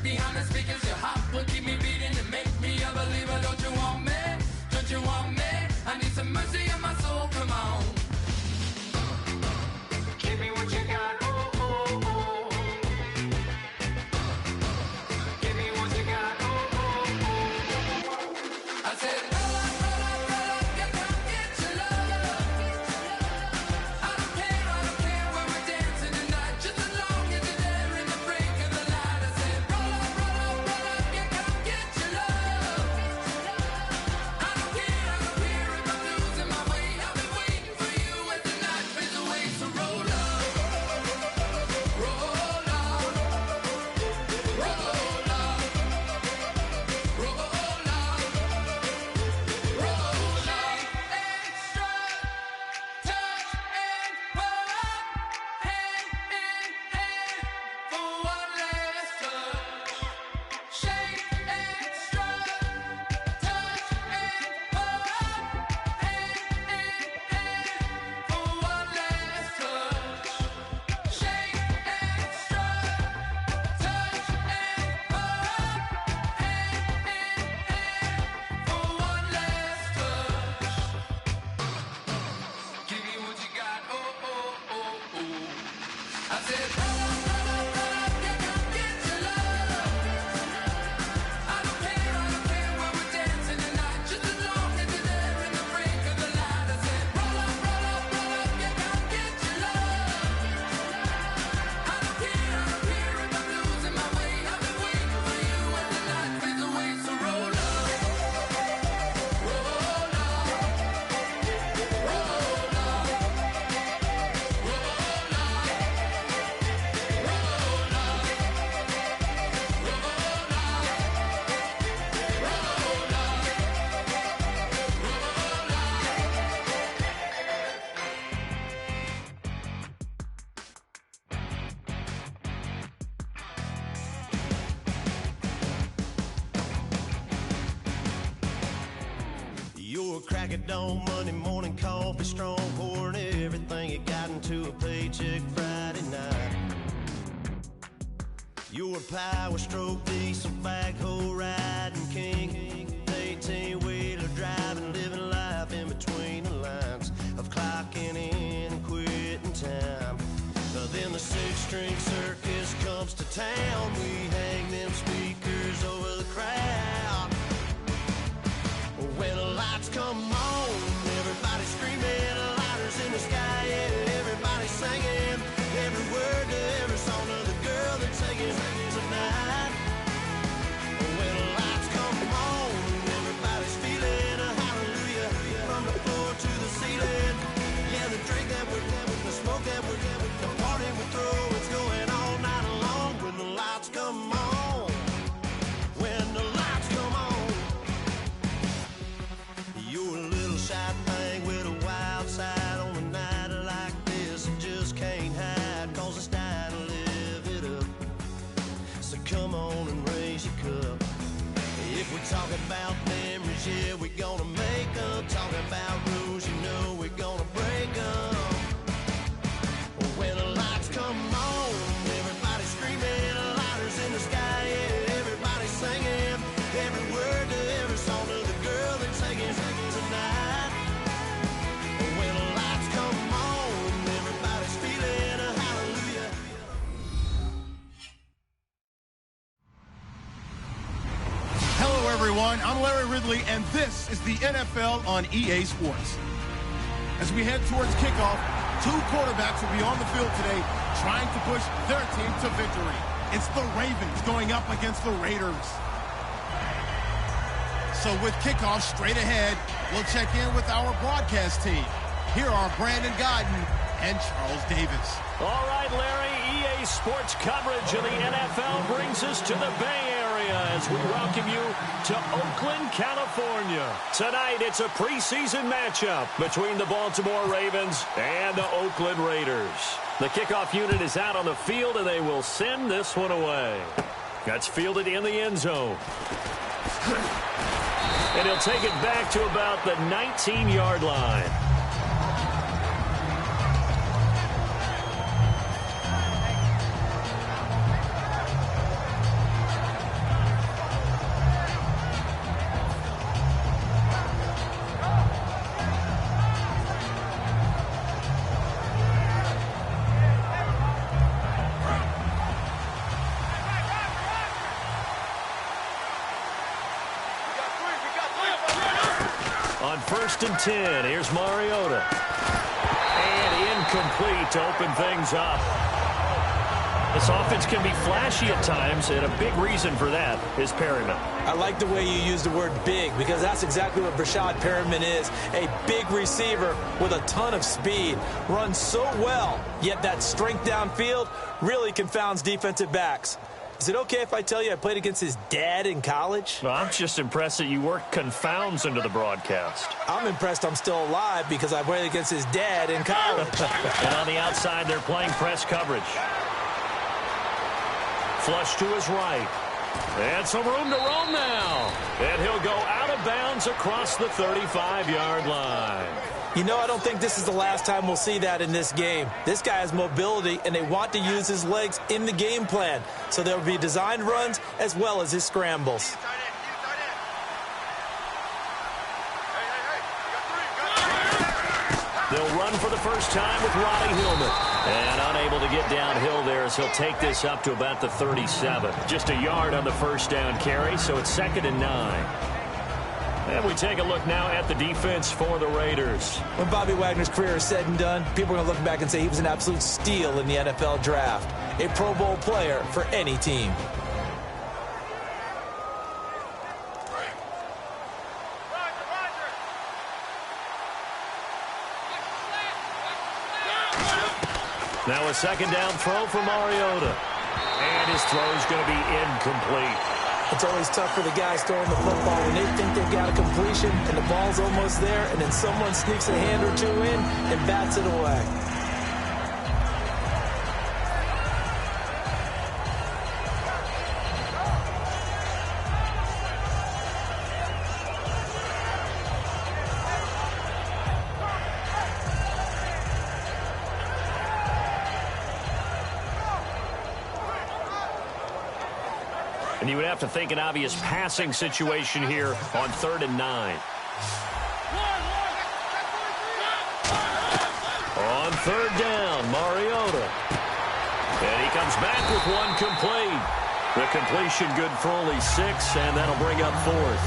behind the speakers. Your heart will keep me beating and make me a believer. Don't you want me? Don't you want me? I need some mercy on my soul. Come on. Give me what you got. Oh, oh, oh. Give me what you got. Oh, oh, oh. I said, roll up, roll up, roll up. You come get your love. I don't care where we're dancing tonight. Just as long as you're there in the break of the light. I said, roll up, roll up, roll up. You come get your love. I don't care if I'm losing my way. I've been waiting for you as the night fades away. So roll up, roll up, roll up, roll up, roll up. Extra, touch and pull up, hand in hand for one last touch. Shake extra, touch and pull up, hand in hand for one last touch. Shake extra, touch and pull up, hand in hand for one last touch. Give me what you got, oh, oh, oh, oh. I said, roll up, you come get your love. I don't care where we're dancing tonight. Just as long as you're there in the break of the light. I said, roll up, you come get your love. I don't care if I'm losing my way. I've been waiting for you as the night fades away. So roll up, roll up, roll Your crack of dawn, Monday morning coffee, strong pouring everything you got into a paycheck Friday night. Your power stroke, diesel backhoe riding king, 18-wheeler driving, living life in between the lines of clocking in and quitting time. Then the six-string circus comes to town. We hang them speakers over the crowd. When the lights come on, everybody screaming, lighters in the sky, yeah, everybody singing every word to every song of the girl they're taking tonight. When the lights come on, everybody's feeling a hallelujah from the floor to the ceiling. Yeah, the drink that we're having, the smoke that we're having, the party we throw, it's going all night long. When the lights come on, when the lights come on. You're a little shy thing with a wild side on a night like this. And just can't hide, cause it's time to live it up. So come on and raise your cup. If we talk about memories, yeah, we're gonna make them. Talk about rules, you know we're gonna break them. When the lights come on, everybody's screaming, lighters in the sky, yeah, everybody's singing every word to every song of the girl they're taking tonight. When the lights come on, everybody's feeling a hallelujah. Hello, everyone. I'm Larry Ridley, and this is the NFL on EA Sports. As we head towards kickoff, two quarterbacks will be on the field today trying to push their team to victory. It's the Ravens going up against the Raiders. So with kickoff straight ahead, we'll check in with our broadcast team. Here are Brandon Godden and Charles Davis. All right, Larry, EA Sports coverage of the NFL brings us to the Bay Area as we welcome you to Oakland, California. Tonight, it's a preseason matchup between the Baltimore Ravens and the Oakland Raiders. The kickoff unit is out on the field, and they will send this one away. That's fielded in the end zone. And he'll take it back to about the 19-yard line. 1st and 10. Here's Mariota. And incomplete to open things up. This offense can be flashy at times, and a big reason for that is Perryman. I like the way you use the word big, because that's exactly what Brashad Perryman is. A big receiver with a ton of speed. Runs so well, yet that strength downfield really confounds defensive backs. Is it okay if I tell you I played against his dad in college? Well, I'm just impressed that you worked confounds into the broadcast. I'm impressed I'm still alive because I played against his dad in college. And on the outside, they're playing press coverage. Flush to his right. And some room to roam now. And he'll go out of bounds across the 35-yard line. You know, I don't think this is the last time we'll see that in this game. This guy has mobility, and they want to use his legs in the game plan. So there will be designed runs as well as his scrambles. They'll run for the first time with Ronnie Hillman. And unable to get downhill there as he'll take this up to about the 37. Just a yard on the first down carry, so it's 2nd and 9. And we take a look now at the defense for the Raiders. When Bobby Wagner's career is said and done, people are going to look back and say he was an absolute steal in the NFL draft. A Pro Bowl player for any team. Now a 2nd down throw for Mariota. And his throw is going to be incomplete. It's always tough for the guys throwing the football when they think they've got a completion and the ball's almost there, and then someone sneaks a hand or two in and bats it away. And you would have to think an obvious passing situation here on 3rd and 9. On 3rd down, Mariota. And he comes back with one complete. The completion good for only 6, and that'll bring up 4th.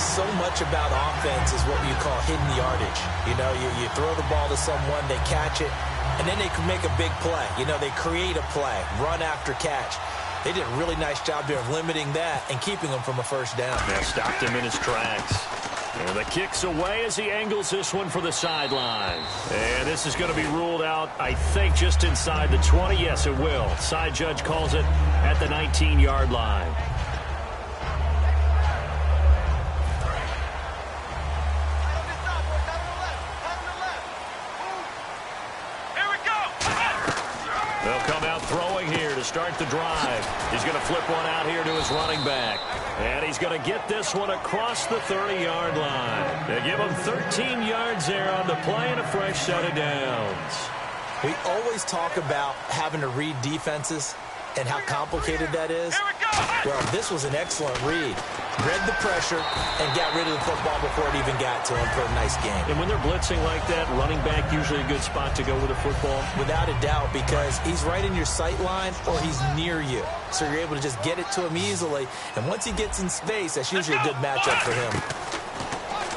So much about offense is what you call hidden yardage. You know, you throw the ball to someone, they catch it, and then they can make a big play. You know, they create a play, run after catch. They did a really nice job there of limiting that and keeping him from a first down. Now stopped him in his tracks. And the kick's away as he angles this one for the sideline. And this is going to be ruled out, I think, just inside the 20. Yes, it will. Side judge calls it at the 19-yard line. They'll come out throwing here to start the drive. He's going to flip one out here to his running back. And he's going to get this one across the 30-yard line. They give him 13 yards there on the play and a fresh set of downs. We always talk about having to read defenses and how complicated that is. Well, this was an excellent read. Read the pressure and got rid of the football before it even got to him for a nice game. And when they're blitzing like that, running back usually a good spot to go with a football? Without a doubt, because he's right in your sight line or he's near you. So you're able to just get it to him easily. And once he gets in space, that's usually a good matchup for him.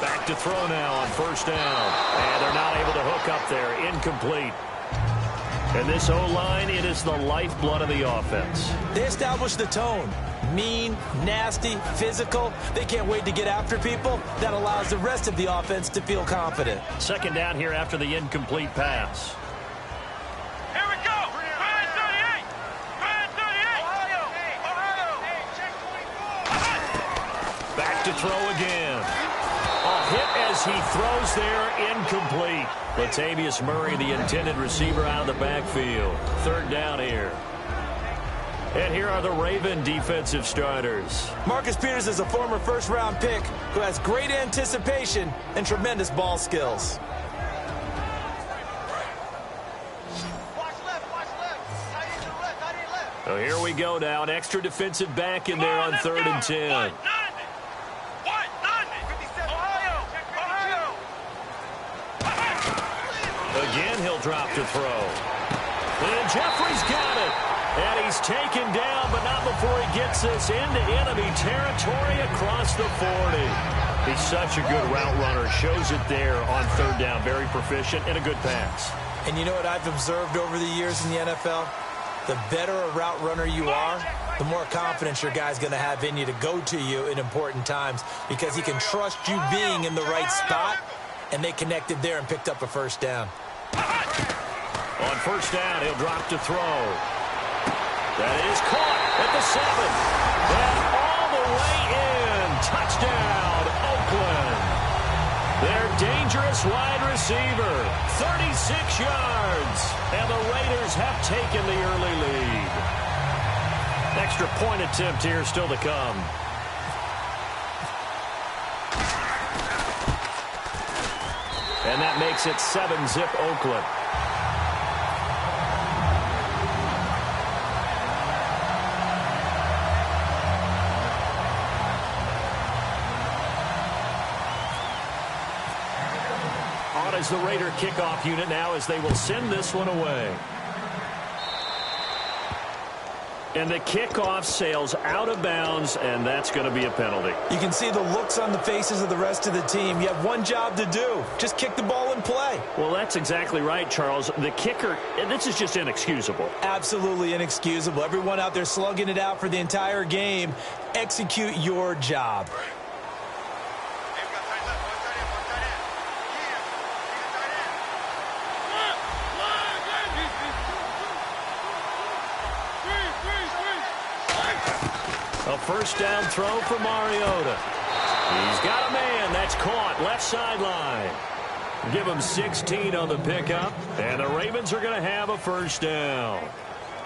Back to throw now on 1st down. And they're not able to hook up there. Incomplete. And this O-line, it is the lifeblood of the offense. They establish the tone. Mean, nasty, physical. They can't wait to get after people. That allows the rest of the offense to feel confident. 2nd down here after the incomplete pass. Here we go. 538. 538. Ohio. Back to throw again. A hit as he throws there, incomplete. Latavius Murray, the intended receiver, out of the backfield. 3rd down here. And here are the Raven defensive starters. Marcus Peters is a former first-round pick who has great anticipation and tremendous ball skills. So here we go now. An extra defensive back in there on 3rd and 10. Again, he'll drop to throw. And Jeffrey's got it. And he's taken down, but not before he gets this into enemy territory across the 40. He's such a good route runner. Shows it there on third down. Very proficient and a good pass. And you know what I've observed over the years in the NFL? The better a route runner you are, the more confidence your guy's going to have in you to go to you in important times because he can trust you being in the right spot, and they connected there and picked up a first down. On first down, he'll drop to throw. That is caught at the 7. And all the way in. Touchdown, Oakland. Their dangerous wide receiver, 36 yards. And the Raiders have taken the early lead. Extra point attempt here still to come. And that makes it 7-zip Oakland. On is the Raider kickoff unit now as they will send this one away. And the kickoff sails out of bounds, and that's going to be a penalty. You can see the looks on the faces of the rest of the team. You have one job to do. Just kick the ball and play. Well, that's exactly right, Charles. The kicker, and this is just inexcusable. Absolutely inexcusable. Everyone out there slugging it out for the entire game. Execute your job. A first down throw for Mariota. He's got a man. That's caught left sideline. Give him 16 on the pickup, and the Ravens are going to have a first down.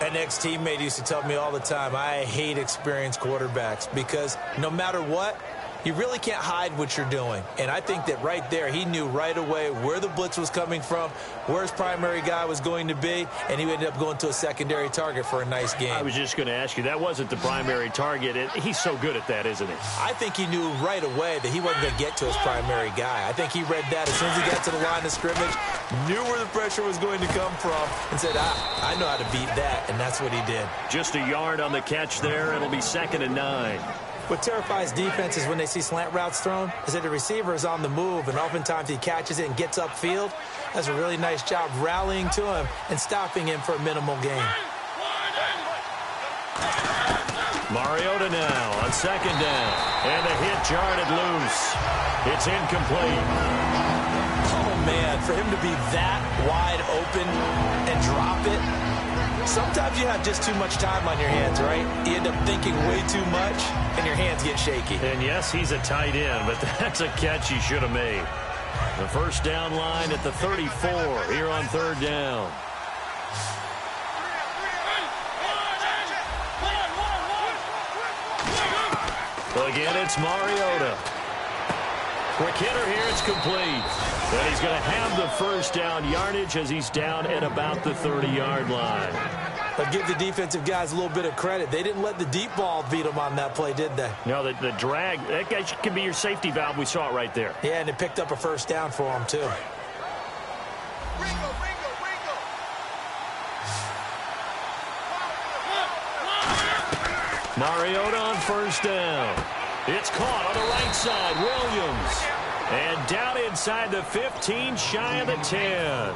An ex-teammate used to tell me all the time, I hate experienced quarterbacks because no matter what, you really can't hide what you're doing. And I think that right there, he knew right away where the blitz was coming from, where his primary guy was going to be, and he ended up going to a secondary target for a nice game. I was just going to ask you, that wasn't the primary target. He's so good at that, isn't he? I think he knew right away that he wasn't going to get to his primary guy. I think he read that as soon as he got to the line of scrimmage, knew where the pressure was going to come from, and said, I know how to beat that, and that's what he did. Just a yard on the catch there. It'll be 2nd and 9. What terrifies defenses when they see slant routes thrown is that the receiver is on the move, and oftentimes he catches it and gets upfield. Does a really nice job rallying to him and stopping him for a minimal gain. Mariota now on 2nd down. And the hit jarred loose. It's incomplete. Oh, man, for him to be that wide open and drop it. Sometimes you have just too much time on your hands, right? You end up thinking way too much, and your hands get shaky. And yes, he's a tight end, but that's a catch he should have made. The first down line at the 34 here on 3rd down. Well, again, it's Mariota. Quick hitter here, it's complete. And he's going to have the first down yardage as he's down at about the 30-yard line. But give the defensive guys a little bit of credit. They didn't let the deep ball beat them on that play, did they? No, the drag, that guy can be your safety valve. We saw it right there. Yeah, and it picked up a first down for him, too. Mariota on first down. It's caught on the right side. Williams. And down inside the 15, shy of the 10.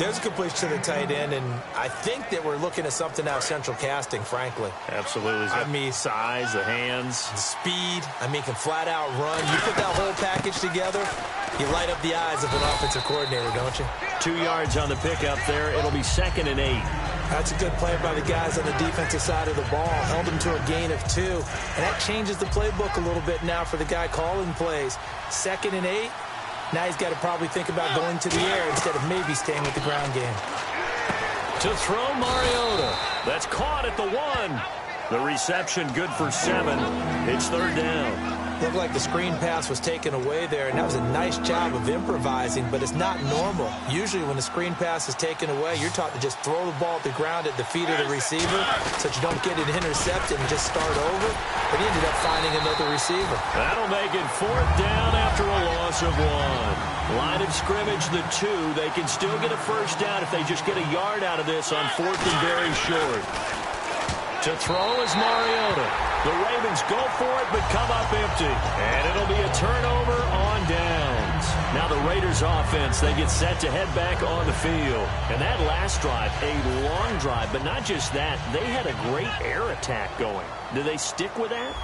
There's a completion to the tight end, and I think that we're looking at something out of central casting, frankly. Absolutely. I mean, size, the hands. the speed. I mean, can flat out run. You put that whole package together, you light up the eyes of an offensive coordinator, don't you? 2 yards on the pickup there. It'll be 2nd and 8. That's a good play by the guys on the defensive side of the ball. Held them to a gain of 2. And that changes the playbook a little bit now for the guy calling plays. 2nd and 8. Now he's got to probably think about going to the air instead of maybe staying with the ground game. To throw Mariota. That's caught at the 1. The reception good for 7. It's 3rd down. Looked like the screen pass was taken away there, and that was a nice job of improvising, but it's not normal. Usually when the screen pass is taken away, you're taught to just throw the ball at the ground at the feet of the receiver so that you don't get it intercepted and just start over. But he ended up finding another receiver. That'll make it 4th down after a loss of 1. Line of scrimmage, the 2. They can still get a first down if they just get a yard out of this on 4th and very short. To throw is Mariota. The Ravens go for it, but come up empty. And it'll be a turnover on downs. Now the Raiders offense, they get set to head back on the field. And that last drive, a long drive, but not just that. They had a great air attack going. Do they stick with that?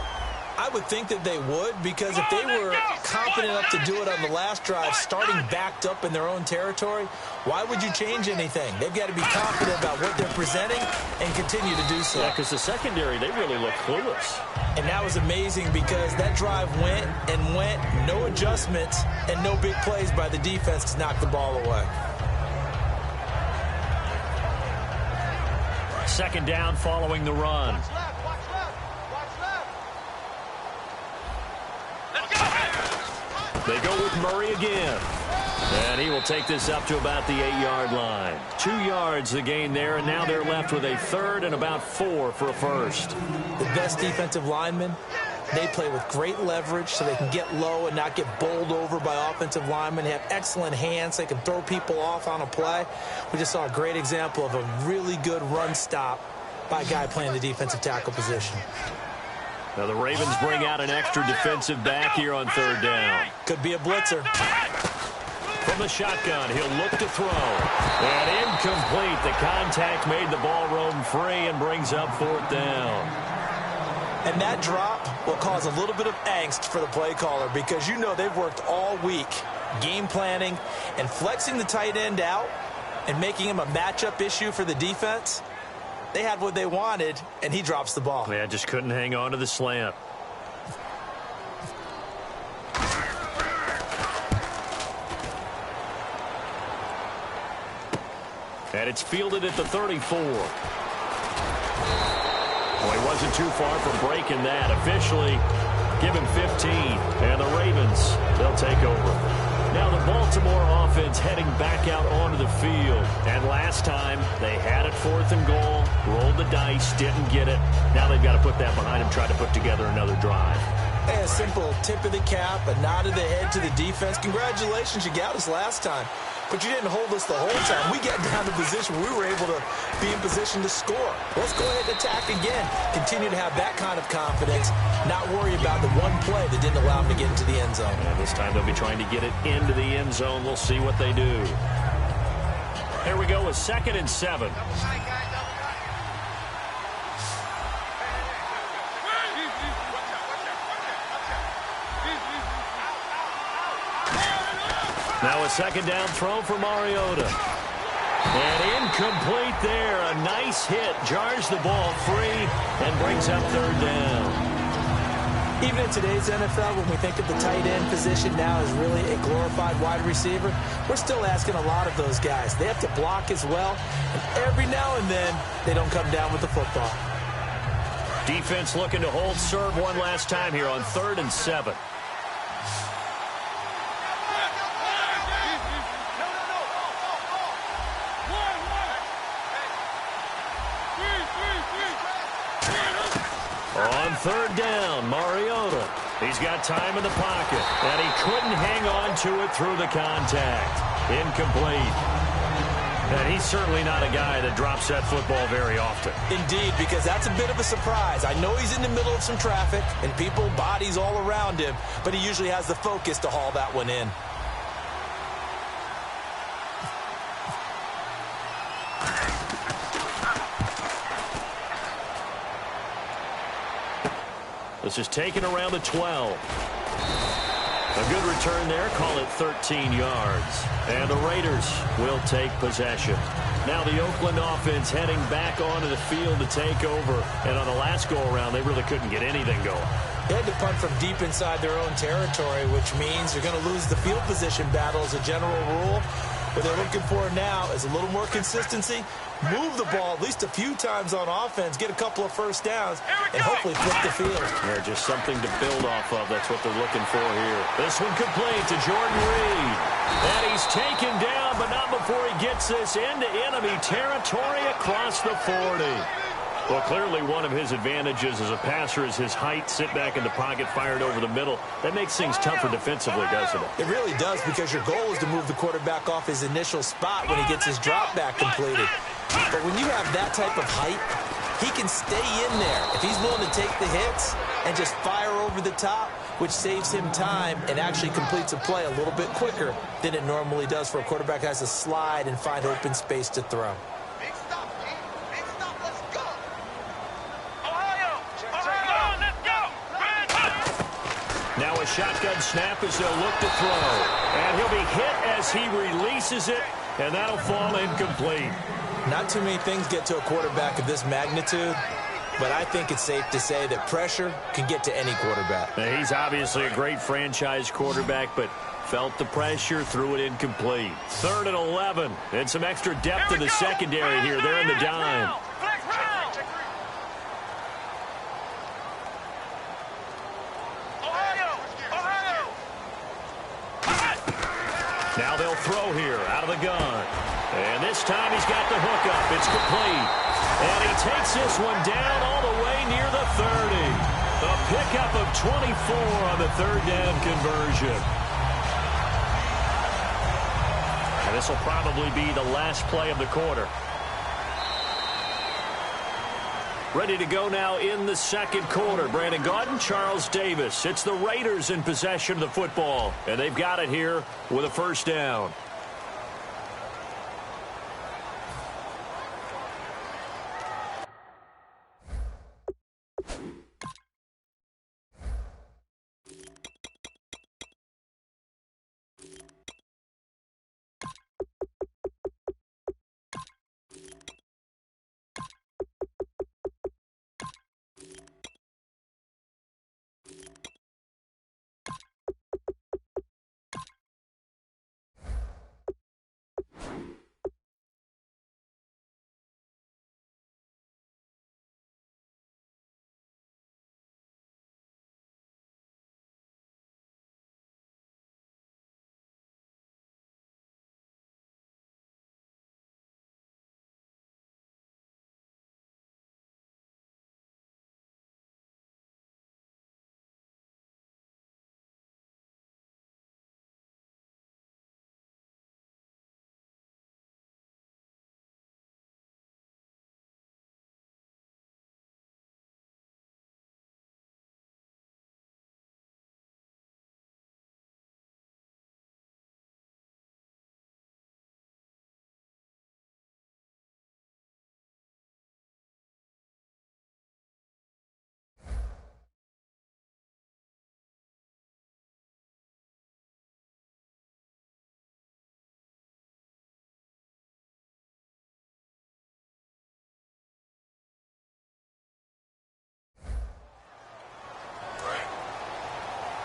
I would think that they would, because if they were confident enough to do it on the last drive, starting backed up in their own territory, why would you change anything? They've got to be confident about what they're presenting and continue to do so. Yeah, because the secondary, they really look clueless. And that was amazing because that drive went and went, no adjustments, and no big plays by the defense to knock the ball away. Second down following the run. They go with Murray again. And he will take this up to about the 8-yard line. 2 yards the gain there, and now they're left with a third and about 4 for a first. The best defensive linemen, they play with great leverage so they can get low and not get bowled over by offensive linemen. They have excellent hands. They can throw people off on a play. We just saw a great example of a really good run stop by a guy playing the defensive tackle position. Now the Ravens bring out an extra defensive back here on third down. Could be a blitzer. From the shotgun, he'll look to throw. And incomplete. The contact made the ball roam free and brings up fourth down. And that drop will cause a little bit of angst for the play caller because you know they've worked all week game planning and flexing the tight end out and making him a matchup issue for the defense. They had what they wanted, and he drops the ball. Yeah, just couldn't hang on to the slant. And it's fielded at the 34. Well, he wasn't too far from breaking that. Officially, give him 15. And the Ravens, they'll take over. Now the Baltimore offense heading back out onto the field. And last time, they had it fourth and goal, rolled the dice, didn't get it. Now they've got to put that behind them, try to put together another drive. Hey, a simple tip of the cap, a nod of the head to the defense. Congratulations, you got us last time. But you didn't hold us the whole time. We got down to position where we were able to be in position to score. Let's go ahead and attack again. Continue to have that kind of confidence. Not worry about the one play that didn't allow them to get into the end zone. And this time they'll be trying to get it into the end zone. We'll see what they do. Here we go with 2nd and 7. Now a second down throw for Mariota. And incomplete there. A nice hit. Jars the ball free and brings up third down. Even in today's NFL, when we think of the tight end position now as really a glorified wide receiver, we're still asking a lot of those guys. They have to block as well. And every now and then, they don't come down with the football. Defense looking to hold serve one last time here on 3rd and 7. On third down, Mariota. He's got time in the pocket, and he couldn't hang on to it through the contact. Incomplete. And he's certainly not a guy that drops that football very often. Indeed, because that's a bit of a surprise. I know he's in the middle of some traffic, and people, bodies all around him, but he usually has the focus to haul that one in. This is taken around the 12. A good return there. Call it 13 yards. And the Raiders will take possession. Now the Oakland offense heading back onto the field to take over. And on the last go-around, they really couldn't get anything going. They had to punt from deep inside their own territory, which means you're going to lose the field position battle as a general rule. What they're looking for now is a little more consistency, move the ball at least a few times on offense, get a couple of first downs, and hopefully flip the field. Yeah, just something to build off of. That's what they're looking for here. This one complete to Jordan Reed. And he's taken down, but not before he gets this into enemy territory across the 40. Well, clearly one of his advantages as a passer is his height. Sit back in the pocket, fired over the middle. That makes things tougher defensively, doesn't it? It really does, because your goal is to move the quarterback off his initial spot when he gets his drop back completed. But when you have that type of height, he can stay in there. If he's willing to take the hits and just fire over the top, which saves him time and actually completes a play a little bit quicker than it normally does for a quarterback who has to slide and find open space to throw. Big stop, G. Big stop. Let's go. Ohio. Ohio. Let's go. Now a shotgun snap as they'll look to throw. And he'll be hit as he releases it, and that'll fall incomplete. Not too many things get to a quarterback of this magnitude, but I think it's safe to say that pressure can get to any quarterback. Now, he's obviously a great franchise quarterback, but felt the pressure, threw it incomplete. 3rd and 11, and some extra depth in the secondary here. They're in the dime. Flex round. Ohio. Ohio. Now they'll throw here out of the gun. And this time he's got the hook up. It's complete. And he takes this one down all the way near the 30. A pickup of 24 on the 3rd down conversion. And this will probably be the last play of the quarter. Ready to go now in the 2nd quarter. Brandon Gaudin, Charles Davis. It's the Raiders in possession of the football. And they've got it here with a 1st down.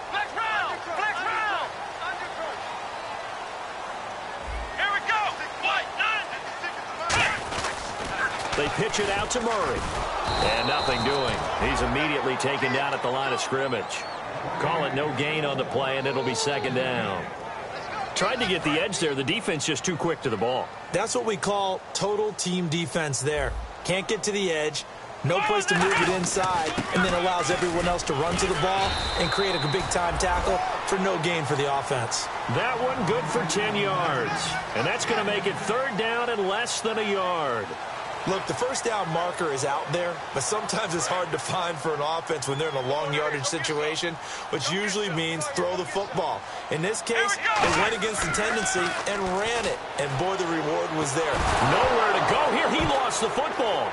Flex round. Flex round. Here we go. White. 9. They pitch it out to Murray. And nothing doing. He's immediately taken down at the line of scrimmage. Call it no gain on the play, and it'll be 2nd down. Tried to get the edge there. The defense just too quick to the ball. That's what we call total team defense there. Can't get to the edge, no place to move it inside, and then allows everyone else to run to the ball and create a big-time tackle for no gain for the offense. That one good for 10 yards. And that's going to make it 3rd down and less than a yard. Look, the 1st down marker is out there, but sometimes it's hard to find for an offense when they're in a long yardage situation, which usually means throw the football. In this case, they went against the tendency and ran it, and boy, the reward was there. Nowhere to go here. He lost the football.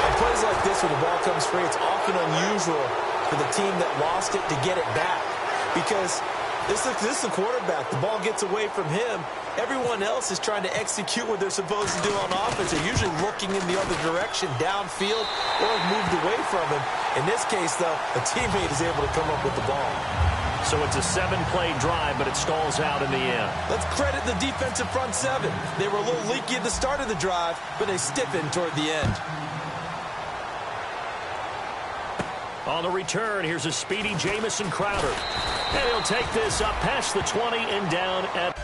On plays like this, when the ball comes free, it's often unusual for the team that lost it to get it back, because this is the quarterback. The ball gets away from him. Everyone else is trying to execute what they're supposed to do on offense. They're usually looking in the other direction, downfield, or have moved away from him. In this case, though, a teammate is able to come up with the ball. So it's a 7-play drive, but it stalls out in the end. Let's credit the defensive front 7. They were a little leaky at the start of the drive, but they stiffened toward the end. On the return, here's a speedy Jamison Crowder. And he'll take this up past the 20 and down at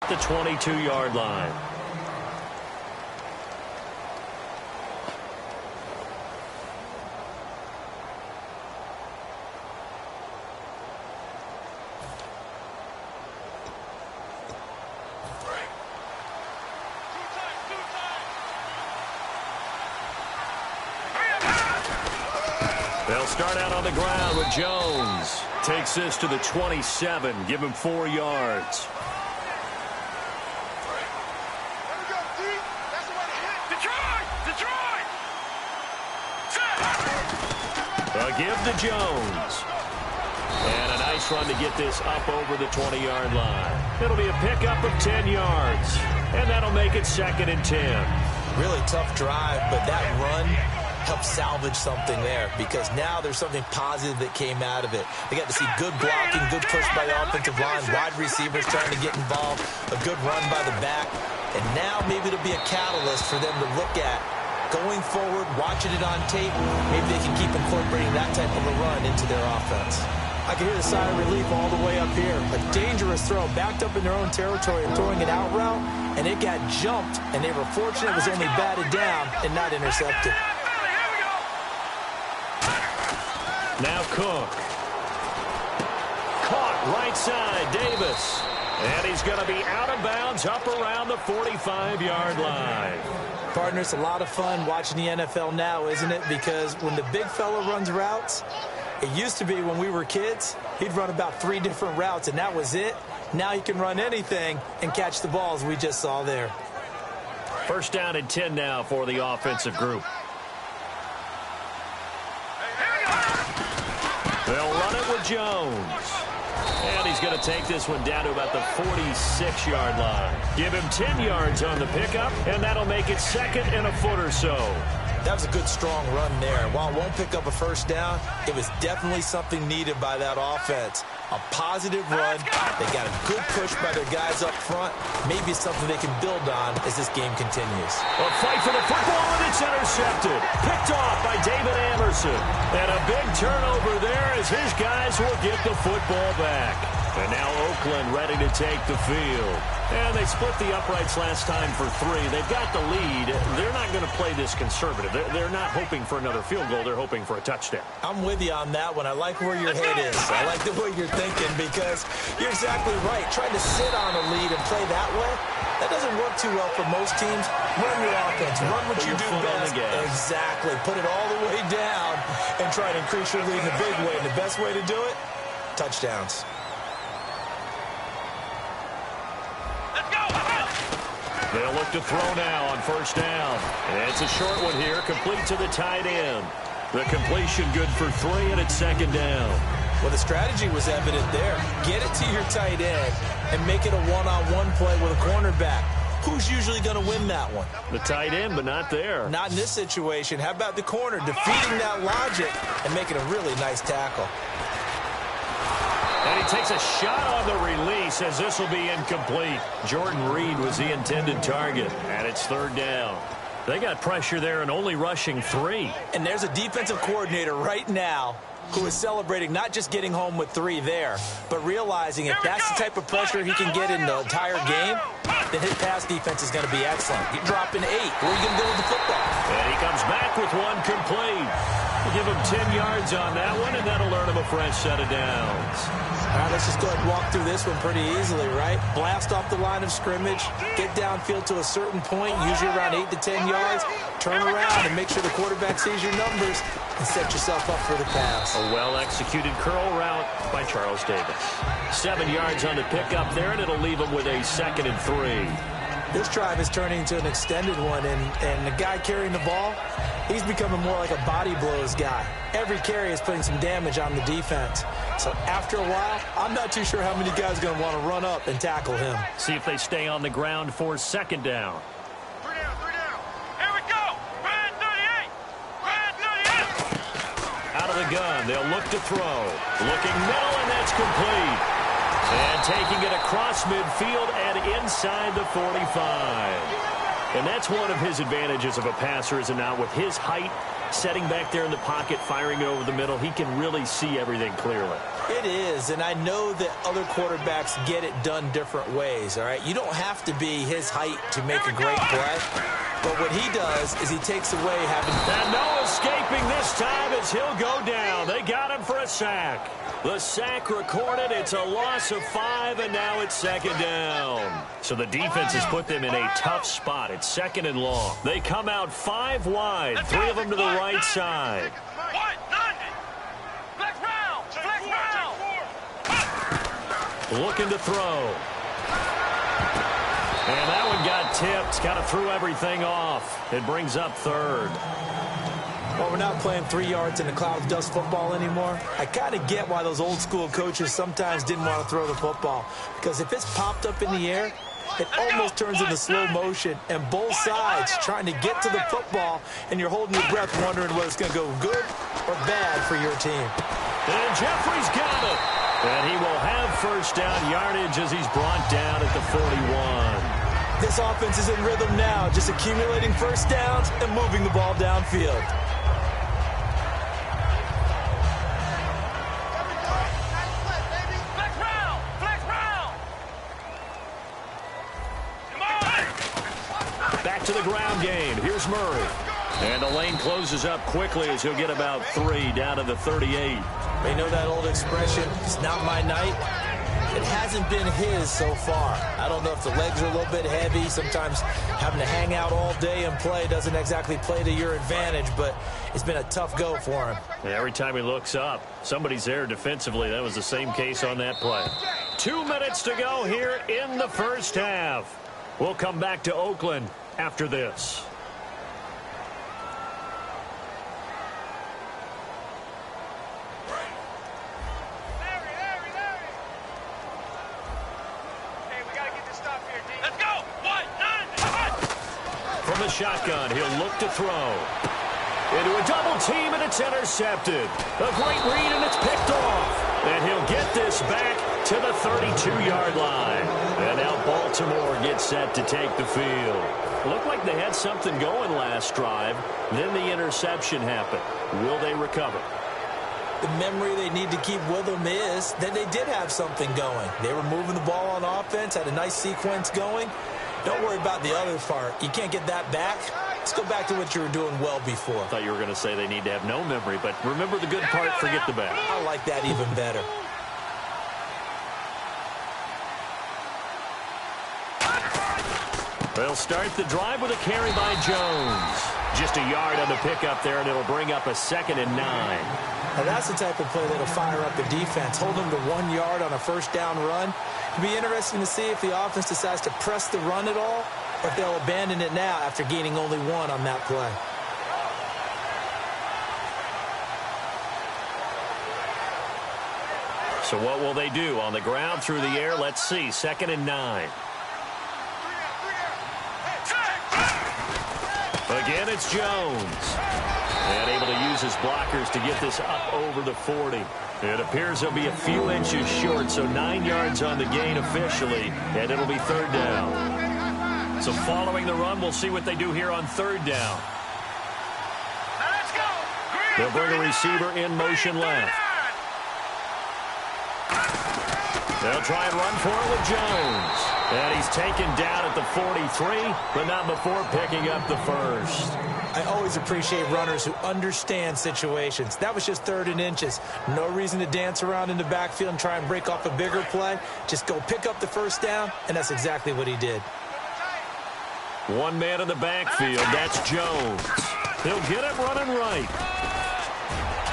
The 22-yard line. They'll start out on the ground with Jones. Takes this to the 27. Give him 4 yards. A give to Jones. And a nice run to get this up over the 20-yard line. It'll be a pickup of 10 yards. And that'll make it 2nd and 10. Really tough drive, but that run helped salvage something there because now there's something positive that came out of it. They got to see good blocking, good push by the offensive line, wide receivers trying to get involved, a good run by the back, and now maybe it'll be a catalyst for them to look at going forward, watching it on tape. Maybe they can keep incorporating that type of a run into their offense. I can hear the sigh of relief all the way up here. A dangerous throw, backed up in their own territory and throwing it out route, and it got jumped, and they were fortunate it was only batted down and not intercepted. Now Cook. Caught right side, Davis. And he's going to be out of bounds up around the 45-yard line. Partner, it's a lot of fun watching the NFL now, isn't it? Because when the big fella runs routes, it used to be when we were kids, he'd run about 3 different routes, and that was it. Now he can run anything and catch the balls we just saw there. 1st down and 10 now for the offensive group. They'll run it with Jones. And he's going to take this one down to about the 46-yard line. Give him 10 yards on the pickup, and that'll make it 2nd and a foot or so. That was a good, strong run there. While it won't pick up a 1st down, it was definitely something needed by that offense. A positive run. They got a good push by their guys up front. Maybe something they can build on as this game continues. A fight for the football, and it's intercepted. Picked off by David Anderson. And a big turnover there as his guys will get the football back. And now Oakland ready to take the field. And they split the uprights last time for 3. They've got the lead. They're not going to play this conservative. They're not hoping for another field goal. They're hoping for a touchdown. I'm with you on that one. I like where your head is. I like the way you're thinking because you're exactly right. Trying to sit on a lead and play that way, that doesn't work too well for most teams. Run your offense. Run what you do best. Exactly. Put it all the way down and try to increase your lead in a big way. And the best way to do it, touchdowns. They'll look to throw now on 1st down. And it's a short one here, complete to the tight end. The completion good for 3, and it's 2nd down. Well, the strategy was evident there. Get it to your tight end and make it a one-on-one play with a cornerback. Who's usually going to win that one? The tight end, but not there. Not in this situation. How about the corner defeating that logic and making a really nice tackle? And he takes a shot on the release as this will be incomplete. Jordan Reed was the intended target, and it's 3rd down. They got pressure there and only rushing 3. And there's a defensive coordinator right now who is celebrating not just getting home with 3 there, but realizing if that's the type of pressure he can get in the entire game, then his pass defense is going to be excellent. You're dropping 8. Where are you going to go with the football? And he comes back with 1 complete. We'll give him 10 yards on that one, and that'll earn him a fresh set of downs. All right, let's just go ahead and walk through this one pretty easily, right? Blast off the line of scrimmage, get downfield to a certain point, usually around 8 to 10 yards, turn around and make sure the quarterback sees your numbers and set yourself up for the pass. A well-executed curl route by Charles Davis. 7 yards on the pickup there, and it'll leave him with a 2nd and 3. This drive is turning into an extended one, and the guy carrying the ball, he's becoming more like a body blows guy. Every carry is putting some damage on the defense. So after a while, I'm not too sure how many guys are going to want to run up and tackle him. See if they stay on the ground for 2nd down. 3 down, 3 down. Here we go. Red 38. Red 38. Out of the gun, they'll look to throw. Looking middle, and that's complete. And taking it across midfield and inside the 45. And that's one of his advantages of a passer, is it not? With his height, setting back there in the pocket, firing it over the middle, he can really see everything clearly. It is, and I know that other quarterbacks get it done different ways, all right? You don't have to be his height to make a great play, but what he does is he takes away having... And no escaping this time as he'll go down. They got him for a sack. The sack recorded. It's a loss of 5, and now it's second down. So the defense has put them in a tough spot. It's second and long. They come out 5 wide, 3 of them to the right side. Looking to throw. And that one got tipped. Kind of threw everything off. It brings up third. Well, we're not playing 3 yards in a cloud of dust football anymore. I kind of get why those old school coaches sometimes didn't want to throw the football. Because if it's popped up in the air, it almost turns into slow motion. And both sides trying to get to the football, and you're holding your breath wondering whether it's going to go good or bad for your team. And Jeffrey's got it. And he will have first down yardage as he's brought down at the 41. This offense is in rhythm now, just accumulating first downs and moving the ball downfield. Back to the ground game. Here's Murray. And the lane closes up quickly as he'll get about 3 down to the 38. You know that old expression, it's not my night? It hasn't been his so far. I don't know if the legs are a little bit heavy. Sometimes having to hang out all day and play doesn't exactly play to your advantage, but it's been a tough go for him. And every time he looks up, somebody's there defensively. That was the same case on that play. 2 minutes to go here in the first half. We'll come back to Oakland after this. From the shotgun, he'll look to throw. Into a double team, and it's intercepted. A great read, and it's picked off. And he'll get this back to the 32-yard line. And now Baltimore gets set to take the field. Looked like they had something going last drive. Then the interception happened. Will they recover? The memory they need to keep with them is that they did have something going. They were moving the ball on offense, had a nice sequence going. Don't worry about the other part. You can't get that back. Let's go back to what you were doing well before. I thought you were going to say they need to have no memory, but remember the good part, forget the bad. I like that even better. They'll start the drive with a carry by Jones. Just a yard on the pickup there, and it'll bring up a 2nd and 9. Now that's the type of play that'll fire up the defense. Hold them to 1 yard on a first down run. It'll be interesting to see if the offense decides to press the run at all, or if they'll abandon it now after gaining only 1 on that play. So what will they do? On the ground, through the air, let's see. 2nd and 9. Again, it's Jones. And able to use his blockers to get this up over the 40. It appears he'll be a few inches short, so 9 yards on the gain officially, and it'll be 3rd down. So following the run, we'll see what they do here on 3rd down. They'll bring a receiver in motion left. They'll try and run for it with Jones. And he's taken down at the 43, but not before picking up the first. I always appreciate runners who understand situations. That was just 3rd and inches. No reason to dance around in the backfield and try and break off a bigger play. Just go pick up the first down, and that's exactly what he did. 1 man in the backfield. That's Jones. He'll get it running right.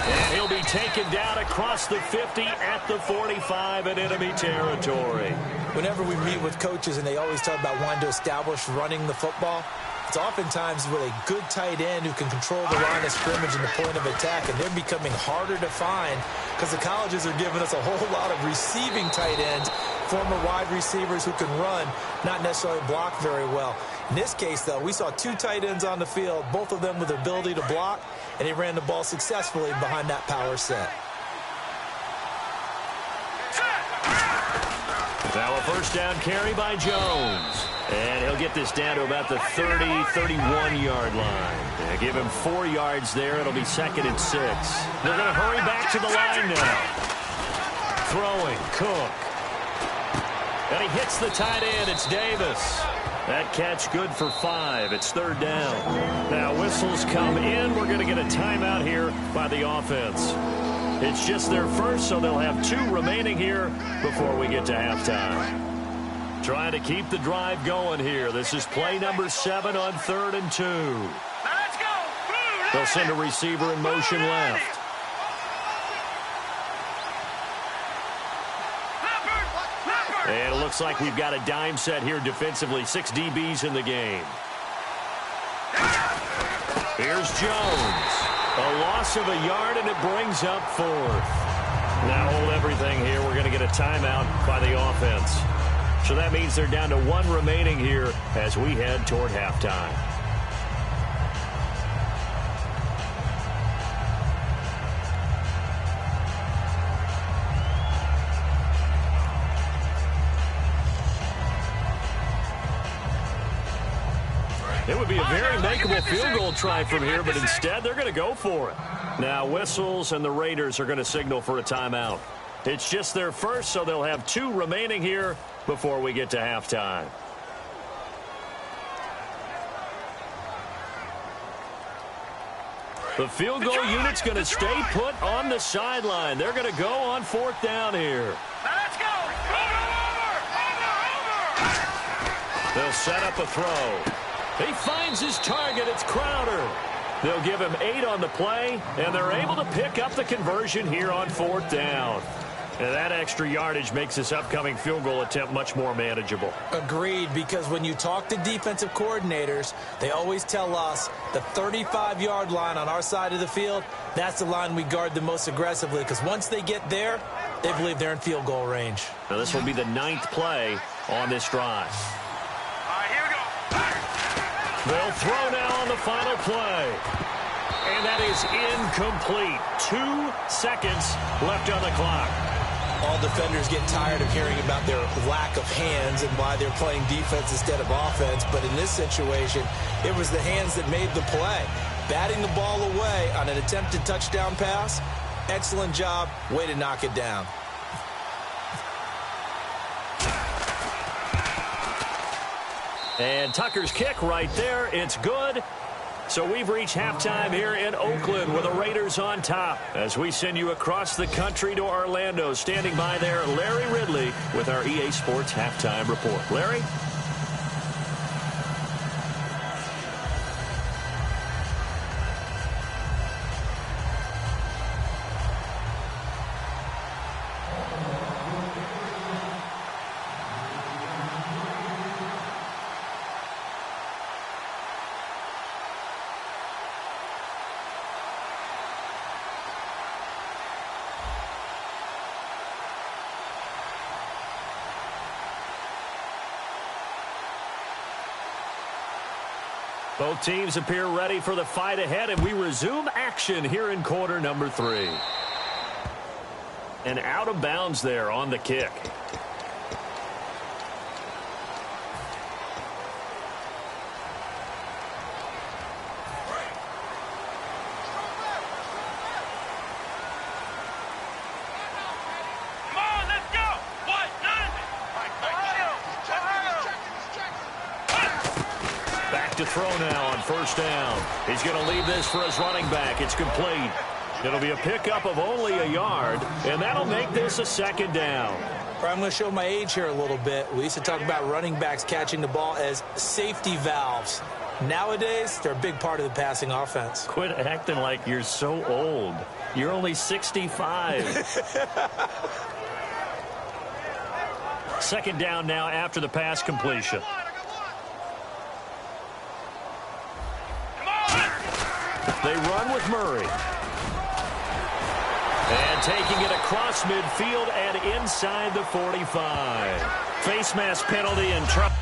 And he'll be taken down across the 50 at the 45 in enemy territory. Whenever we meet with coaches and they always talk about wanting to establish running the football, it's oftentimes with a good tight end who can control the line of scrimmage and the point of attack, and they're becoming harder to find because the colleges are giving us a whole lot of receiving tight ends, former wide receivers who can run, not necessarily block very well. In this case, though, we saw 2 tight ends on the field, both of them with the ability to block, and he ran the ball successfully behind that power set. Now a first down carry by Jones. And he'll get this down to about the 30, 31-yard line. They give him 4 yards there. It'll be 2nd and 6. They're going to hurry back to the line now. Throwing, Cook. And he hits the tight end. It's Davis. That catch good for 5. It's 3rd down. Now whistles come in. We're going to get a timeout here by the offense. It's just their first, so they'll have 2 remaining here before we get to halftime. Trying to keep the drive going here. This is play number 7 on 3rd and 2. Let's go. They'll send a receiver in motion left. And it looks like we've got a dime set here defensively. 6 DBs in the game. Here's Jones. A loss of a yard, and it brings up 4th. Now hold everything here. We're going to get a timeout by the offense. So that means they're down to 1 remaining here as we head toward halftime. It would be a very makeable field goal try from here, but instead they're going to go for it. Now whistles and the Raiders are going to signal for a timeout. It's just their first, so they'll have 2 remaining here before we get to halftime. The field goal unit's going to stay put on the sideline. They're going to go on 4th down here. Let's go. Over. They'll set up a throw. He finds his target. It's Crowder. They'll give him 8 on the play, and they're able to pick up the conversion here on 4th down. And that extra yardage makes this upcoming field goal attempt much more manageable. Agreed, because when you talk to defensive coordinators, they always tell us the 35-yard line on our side of the field, that's the line we guard the most aggressively, because once they get there, they believe they're in field goal range. Now this will be the 9th play on this drive. All right, here we go. They'll throw now on the final play. And that is incomplete. 2 seconds left on the clock. All defenders get tired of hearing about their lack of hands and why they're playing defense instead of offense. But in this situation, it was the hands that made the play. Batting the ball away on an attempted touchdown pass, excellent job. Way to knock it down. And Tucker's kick right there. It's good. So we've reached halftime here in Oakland with the Raiders on top. As we send you across the country to Orlando, standing by there, Larry Ridley with our EA Sports Halftime Report. Larry? Both teams appear ready for the fight ahead, and we resume action here in quarter number 3. And out of bounds there on the kick. Come on, let's go. What? None. Back to throw now on 1st down. He's going to leave this for his running back. It's complete. It'll be a pickup of only a yard, and that'll make this a 2nd down. I'm going to show my age here a little bit. We used to talk about running backs catching the ball as safety valves. Nowadays, they're a big part of the passing offense. Quit acting like you're so old. You're only 65. 2nd down now after the pass completion. They run with Murray. And taking it across midfield and inside the 45. Face mask penalty and trouble.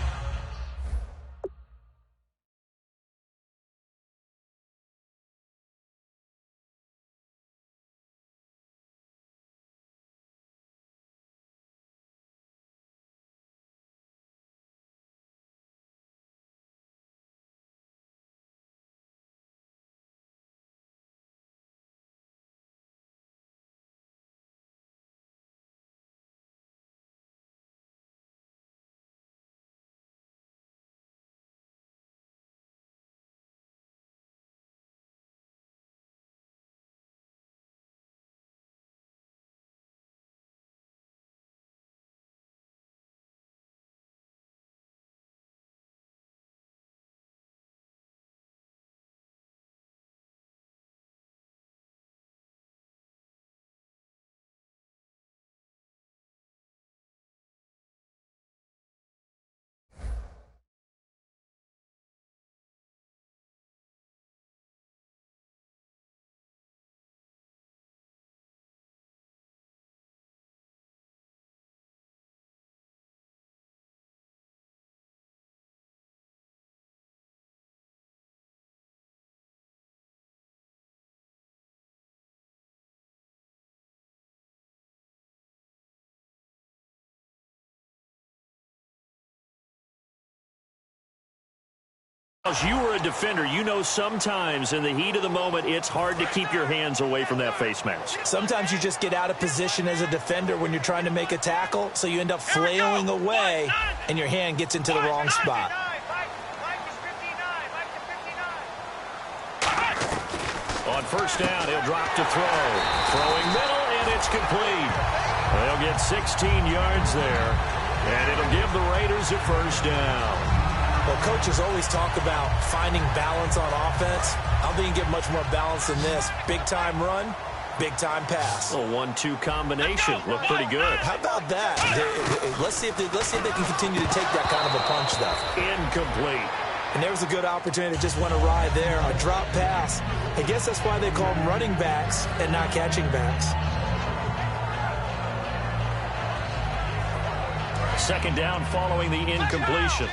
As you were a defender, you know sometimes in the heat of the moment, it's hard to keep your hands away from that face mask. Sometimes you just get out of position as a defender when you're trying to make a tackle, so you end up flailing away, and your hand gets into the wrong spot. On first down, he'll drop to throw. Throwing middle, and it's complete. They'll get 16 yards there, and it'll give the Raiders a first down. Well, coaches always talk about finding balance on offense. I don't think you get much more balance than this. Big-time run, big-time pass. A 1-2 combination. Looked pretty good. How about that? Let's see if they can continue to take that kind of a punch, though. Incomplete. And there was a good opportunity that just went awry there. A drop pass. I guess that's why they call them running backs and not catching backs. Second down following the incompletion.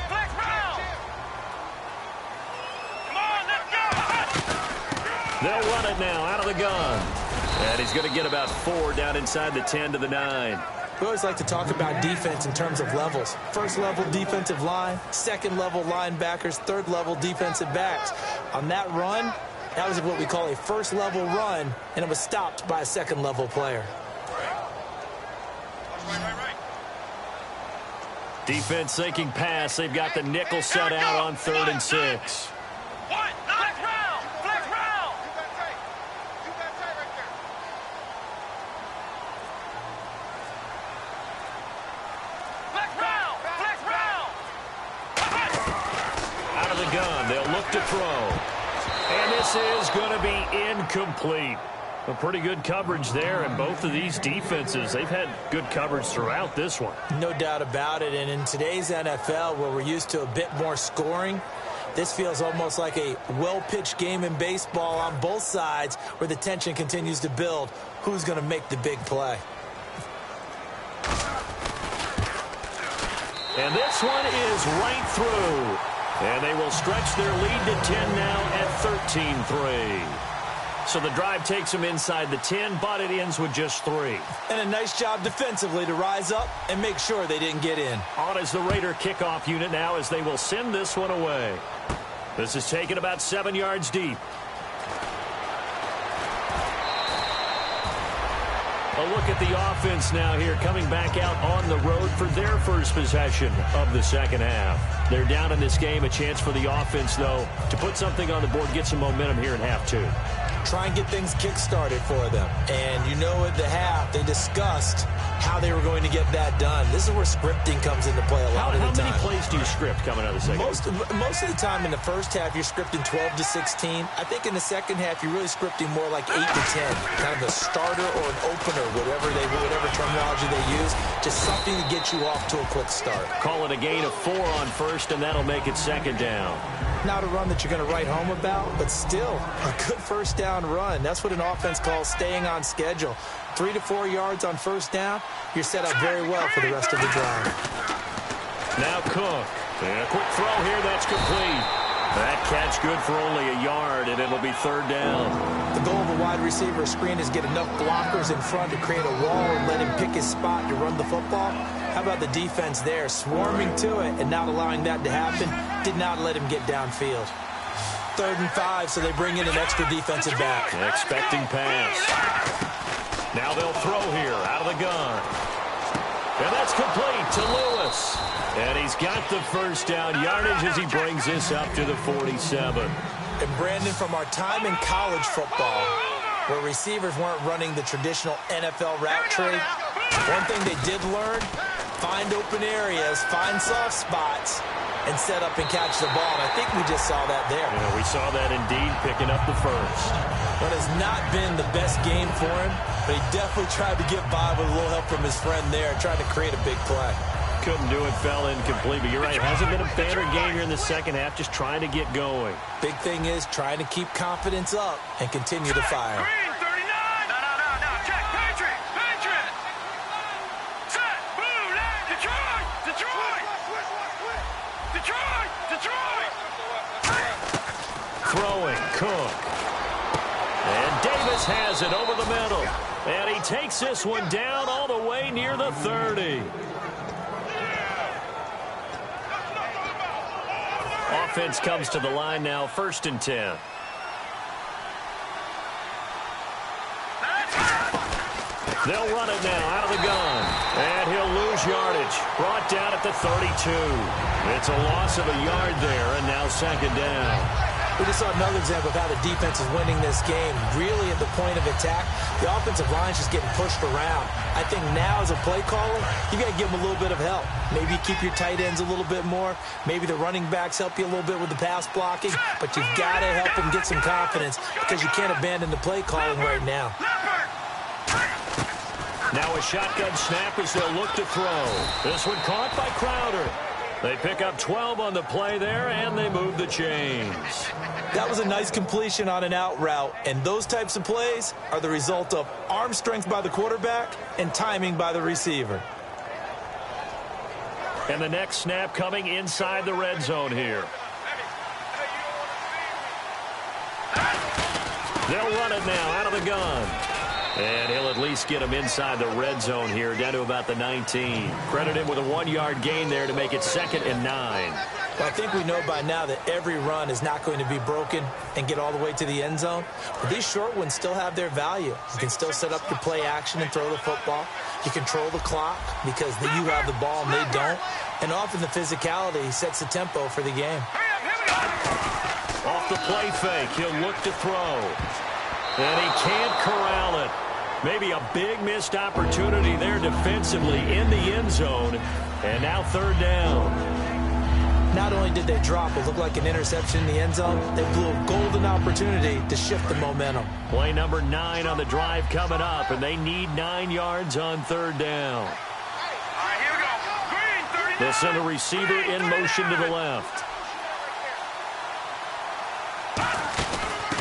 They'll run it now out of the gun. And he's going to get about 4 down inside the 10 to the 9. We always like to talk about defense in terms of levels. First level defensive line, second level linebackers, third level defensive backs. On that run, that was what we call a first level run, and it was stopped by a second level player. Defense thinking pass. They've got the nickel set out on 3rd and 6. To throw. And this is going to be incomplete. A pretty good coverage there, and both of these defenses, they've had good coverage throughout this one. No doubt about it, and in today's NFL, where we're used to a bit more scoring, this feels almost like a well-pitched game in baseball on both sides where the tension continues to build. Who's going to make the big play? And this one is right through. And they will stretch their lead to 10 now at 13-3. So the drive takes them inside the 10, but it ends with just 3. And a nice job defensively to rise up and make sure they didn't get in. On is the Raider kickoff unit now as they will send this one away. This is taken about 7 yards deep. A look at the offense now here, coming back out on the road for their first possession of the second half. They're down in this game. A chance for the offense, though, to put something on the board, get some momentum here in half 2. Try and get things kick-started for them. And you know at the half, they discussed how they were going to get that done. This is where scripting comes into play a lot of the time. How many plays do you script coming out of the second half? Most of the time in the first half, you're scripting 12 to 16. I think in the second half, you're really scripting more like 8 to 10. Kind of a starter or an opener, whatever terminology they use. Just something to get you off to a quick start. Call it a gain of 4 on first, and that'll make it second down. Not a run that you're going to write home about, but still a good first down run. That's what an offense calls staying on schedule. 3 to 4 yards on first down, you're set up very well for the rest of the drive. Now Cook. And a quick throw here, that's complete. That catch good for only a yard, and it'll be 3rd down. The goal of a wide receiver screen is get enough blockers in front to create a wall and let him pick his spot to run the football. How about the defense there, swarming to it and not allowing that to happen? Did not let him get downfield. 3rd and 5, so they bring in an extra defensive back. Expecting pass. Now they'll throw here out of the gun. And that's complete to Lewis. And he's got the first down yardage as he brings this up to the 47. And Brandon, from our time in college football, where receivers weren't running the traditional NFL route tree, one thing they did learn, find open areas, find soft spots, and set up and catch the ball. And I think we just saw that there. Yeah, we saw that indeed, picking up the first. But it's not been the best game for him, but he definitely tried to get by with a little help from his friend there, trying to create a big play. Couldn't do it, fell incomplete. But you're right, it hasn't been a better game here in the second half, just trying to get going. Big thing is trying to keep confidence up and continue to fire. Green, 39. No. Check. Patriot. Set. Blue, left. Detroit. Throwing, Cook. And Davis has it over the middle. And he takes this one down all the way near the 30. offense comes to the line now, 1st and 10. They'll run it now out of the gun. And he'll lose yardage. Brought down at the 32. It's a loss of a yard there, and now 2nd down. We just saw another example of how the defense is winning this game. Really at the point of attack, the offensive line is just getting pushed around. I think now as a play caller, you got to give them a little bit of help. Maybe you keep your tight ends a little bit more. Maybe the running backs help you a little bit with the pass blocking. But you've got to help them get some confidence because you can't abandon the play calling right now. Now a shotgun snap as they'll look to throw. This one caught by Crowder. They pick up 12 on the play there, and they move the chains. That was a nice completion on an out route, and those types of plays are the result of arm strength by the quarterback and timing by the receiver. And the next snap coming inside the red zone here. They'll run it now out of the gun. And he'll at least get him inside the red zone here, down to about the 19. Credit him with a 1-yard gain there to make it 2nd and 9. Well, I think we know by now that every run is not going to be broken and get all the way to the end zone. But these short ones still have their value. You can still set up your play action and throw the football. You control the clock because you have the ball and they don't. And often the physicality sets the tempo for the game. Off the play fake, he'll look to throw. And he can't corral it. Maybe a big missed opportunity there defensively in the end zone. And now 3rd down. Not only did they drop what looked like an interception in the end zone, they blew a golden opportunity to shift the momentum. Play number 9 on the drive coming up, and they need 9 yards on 3rd down. All right, here we go. Green, 39. They'll send a receiver in motion to the left.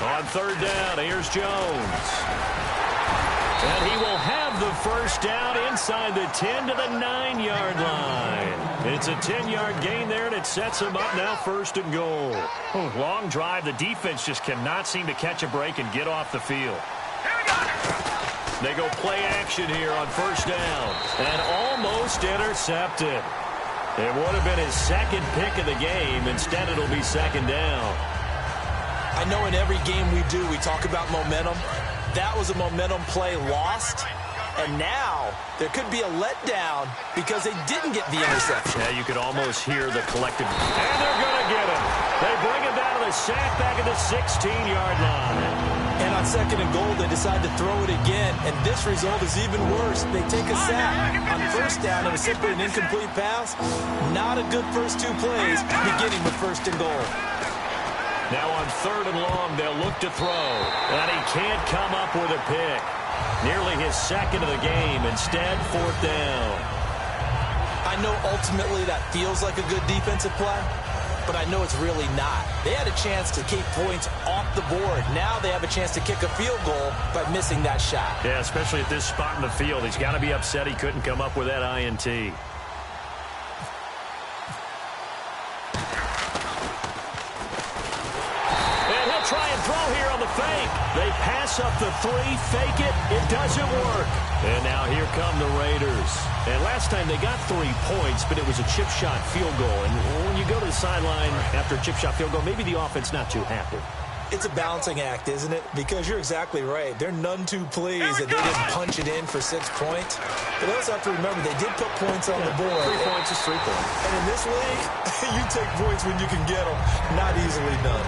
On 3rd down, here's Jones. And he will have the 1st down inside the 10 to the 9-yard line. It's a 10-yard gain there, and it sets him up now 1st and goal. Long drive. The defense just cannot seem to catch a break and get off the field. They go play action here on 1st down. And almost intercepted. It would have been his 2nd pick of the game. Instead, it'll be 2nd down. I know in every game we do, we talk about momentum. That was a momentum play lost. And now there could be a letdown because they didn't get the interception. Yeah, you could almost hear the collective. And they're going to get him. They bring him down to the sack back at the 16-yard line. And on 2nd and goal, they decide to throw it again. And this result is even worse. They take a sack. On 1st down, it was simply an incomplete pass. Not a good first 2 plays, beginning with 1st and goal. Now on 3rd and long, they'll look to throw. And he can't come up with a pick. Nearly his 2nd of the game. Instead, 4th down. I know ultimately that feels like a good defensive play, but I know it's really not. They had a chance to keep points off the board. Now they have a chance to kick a field goal by missing that shot. Yeah, especially at this spot in the field. He's got to be upset he couldn't come up with that INT. Try and throw here on the fake. They pass up the 3, fake it. It doesn't work. And now here come the Raiders. And last time they got 3 points, but it was a chip shot field goal. And when you go to the sideline after a chip shot field goal, maybe the offense not too happy. It's a balancing act, isn't it? Because you're exactly right. They're none too pleased that they didn't punch it in for 6 points. But they also have to remember they did put points on the board. 3 points is 3 points. And in this league, you take points when you can get them. Not easily done.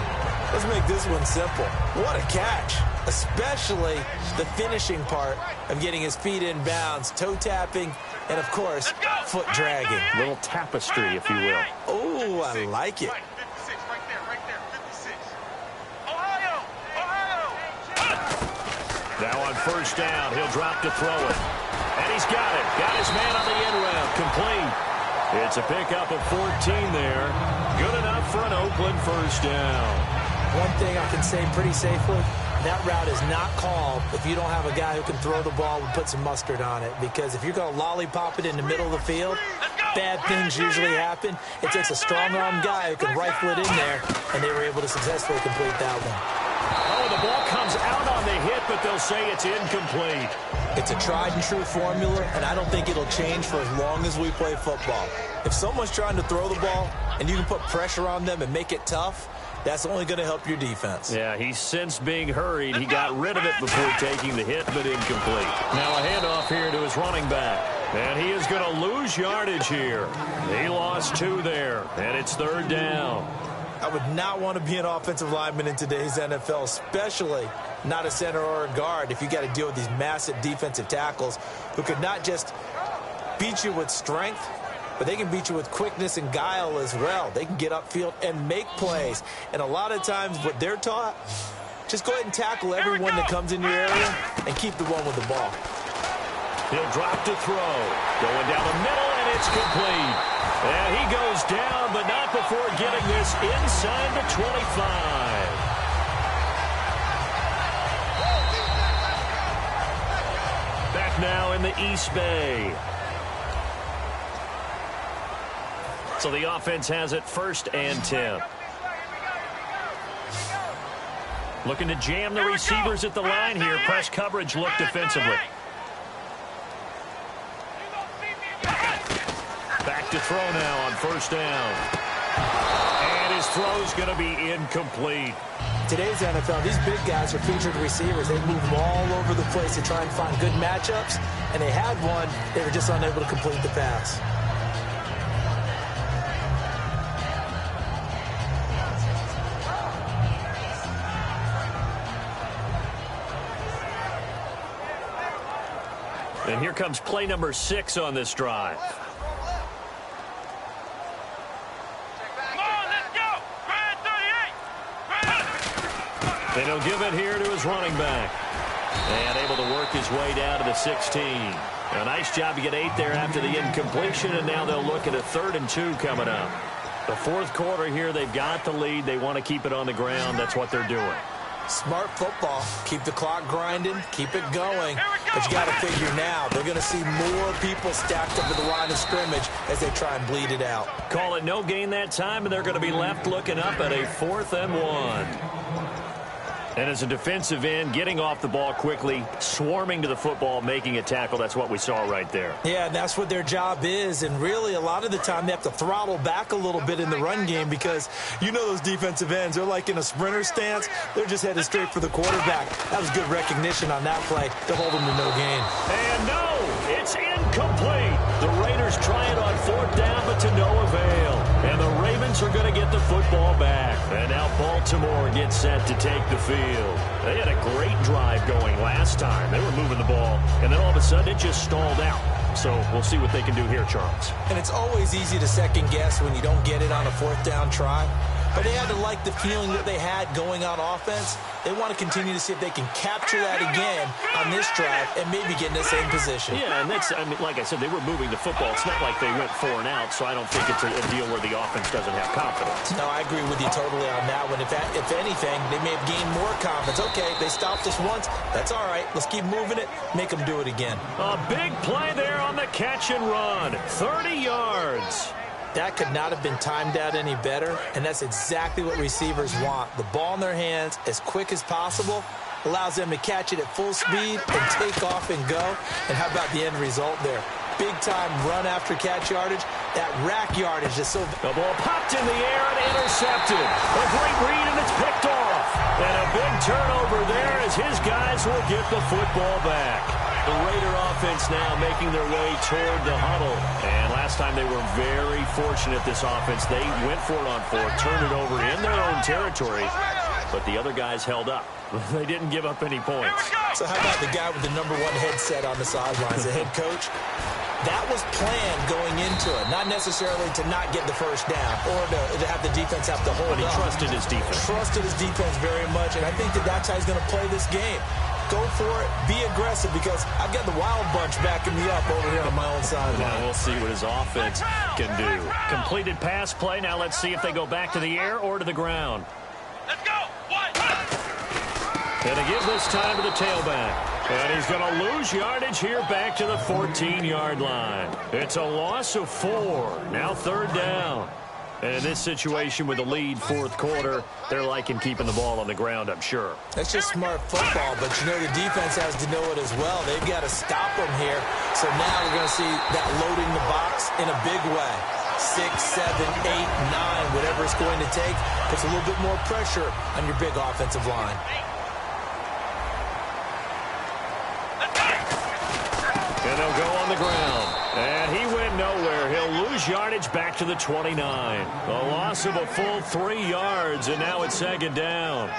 Let's make this one simple. What a catch. Especially the finishing part of getting his feet in bounds, toe tapping, and of course, foot dragging. Little tapestry, if you will. Oh, I like it. 56, right there, 56. Ohio! Now on 1st down, he'll drop to throw it. And he's got it. Got his man on the end route. Complete. It's a pickup of 14 there. Good enough for an Oakland 1st down. One thing I can say pretty safely, that route is not called if you don't have a guy who can throw the ball and put some mustard on it. Because if you're going to lollipop it in the middle of the field, bad things usually happen. It takes a strong-arm guy who can rifle it in there, and they were able to successfully complete that one. Oh, the ball comes comes out on the hit, but they'll say it's incomplete. It's a tried-and-true formula, and I don't think it'll change for as long as we play football. If someone's trying to throw the ball and you can put pressure on them and make it tough, that's only going to help your defense. Yeah, he sensed being hurried. He got rid of it before taking the hit, but incomplete. Now a handoff here to his running back. And he is going to lose yardage here. He lost 2 there, and it's 3rd down. I would not want to be an offensive lineman in today's NFL, especially not a center or a guard, if you got to deal with these massive defensive tackles who could not just beat you with strength, but they can beat you with quickness and guile as well. They can get upfield and make plays. And a lot of times what they're taught, just go ahead and tackle everyone that comes in your area and keep the one with the ball. He'll drop to throw. Going down the middle, and it's complete. And he goes down, but not before getting this inside the 25. Back now in the East Bay. So the offense has it 1st and 10. Looking to jam the receivers at the line here. Press coverage look defensively. Back to throw now on 1st down. And his throw's going to be incomplete. Today's NFL, these big guys are featured receivers. They move them all over the place to try and find good matchups. And they had one. They were just unable to complete the pass. And here comes play number 6 on this drive. And he'll give it here to his running back. And able to work his way down to the 16. A nice job to get 8 there after the incompletion, and now they'll look at a 3rd and 2 coming up. The 4th quarter here, they've got the lead. They want to keep it on the ground. That's what they're doing. Smart football. Keep the clock grinding. Keep it going. But you got to figure now, they're going to see more people stacked up at the line of scrimmage as they try and bleed it out. Call it no gain that time, and they're going to be left looking up at a 4th and 1. And as a defensive end, getting off the ball quickly, swarming to the football, making a tackle, that's what we saw right there. Yeah, and that's what their job is. And really, a lot of the time, they have to throttle back a little bit in the run game because you know those defensive ends, they're like in a sprinter stance. They're just headed straight for the quarterback. That was good recognition on that play to hold them to no gain. And no, it's incomplete. The Raiders try it on 4th down, but to no avail. And the Ravens are going to get the football back. And now Baltimore gets set to take the field. They had a great drive going last time. They were moving the ball, and then all of a sudden it just stalled out. So we'll see what they can do here, Charles. And it's always easy to second guess when you don't get it on a 4th down try. But they had to like the feeling that they had going on offense. They want to continue to see if they can capture that again on this drive and maybe get in the same position. Yeah, and that's, I mean, like I said, they were moving the football. It's not like they went 4 and out, so I don't think it's a deal where the offense doesn't have confidence. No, I agree with you totally on that one. If anything, they may have gained more confidence. Okay, they stopped us once. That's all right. Let's keep moving it. Make them do it again. A big play there on the catch and run. 30 yards. That could not have been timed out any better, and that's exactly what receivers want. The ball in their hands as quick as possible allows them to catch it at full speed and take off and go. And how about the end result there? Big-time run after catch yardage. That rack yardage is so... The ball popped in the air and intercepted. A great read, and it's picked off. And a big turnover there as his guys will get the football back. The Raider offense now making their way toward the huddle. And last time they were very fortunate, this offense. They went for it on 4th, turned it over in their own territory, but the other guys held up. They didn't give up any points. So how about the guy with the #1 headset on the sidelines, the head coach? That was planned going into it, not necessarily to not get the 1st down or to have the defense have to hold But he up. trusted his defense. Trusted his defense very much, and I think that's how he's going to play this game. Go for it. Be aggressive because I've got the wild bunch backing me up over here on my own sideline. Now we'll see what his offense can do. Completed pass play. Now let's see if they go back to the air or to the ground. Let's go. And to give this time to the tailback. And he's going to lose yardage here back to the 14-yard line. It's a loss of 4. Now 3rd down. And in this situation with the lead fourth quarter, they're liking keeping the ball on the ground, I'm sure. That's just smart football, but you know the defense has to know it as well. They've got to stop them here. So now we're going to see that loading the box in a big way. 6, 7, 8, 9, whatever it's going to take, puts a little bit more pressure on your big offensive line. And they'll go on the ground. And he went nowhere. He'll lose yardage back to the 29. A loss of a full 3 yards, and now it's second down.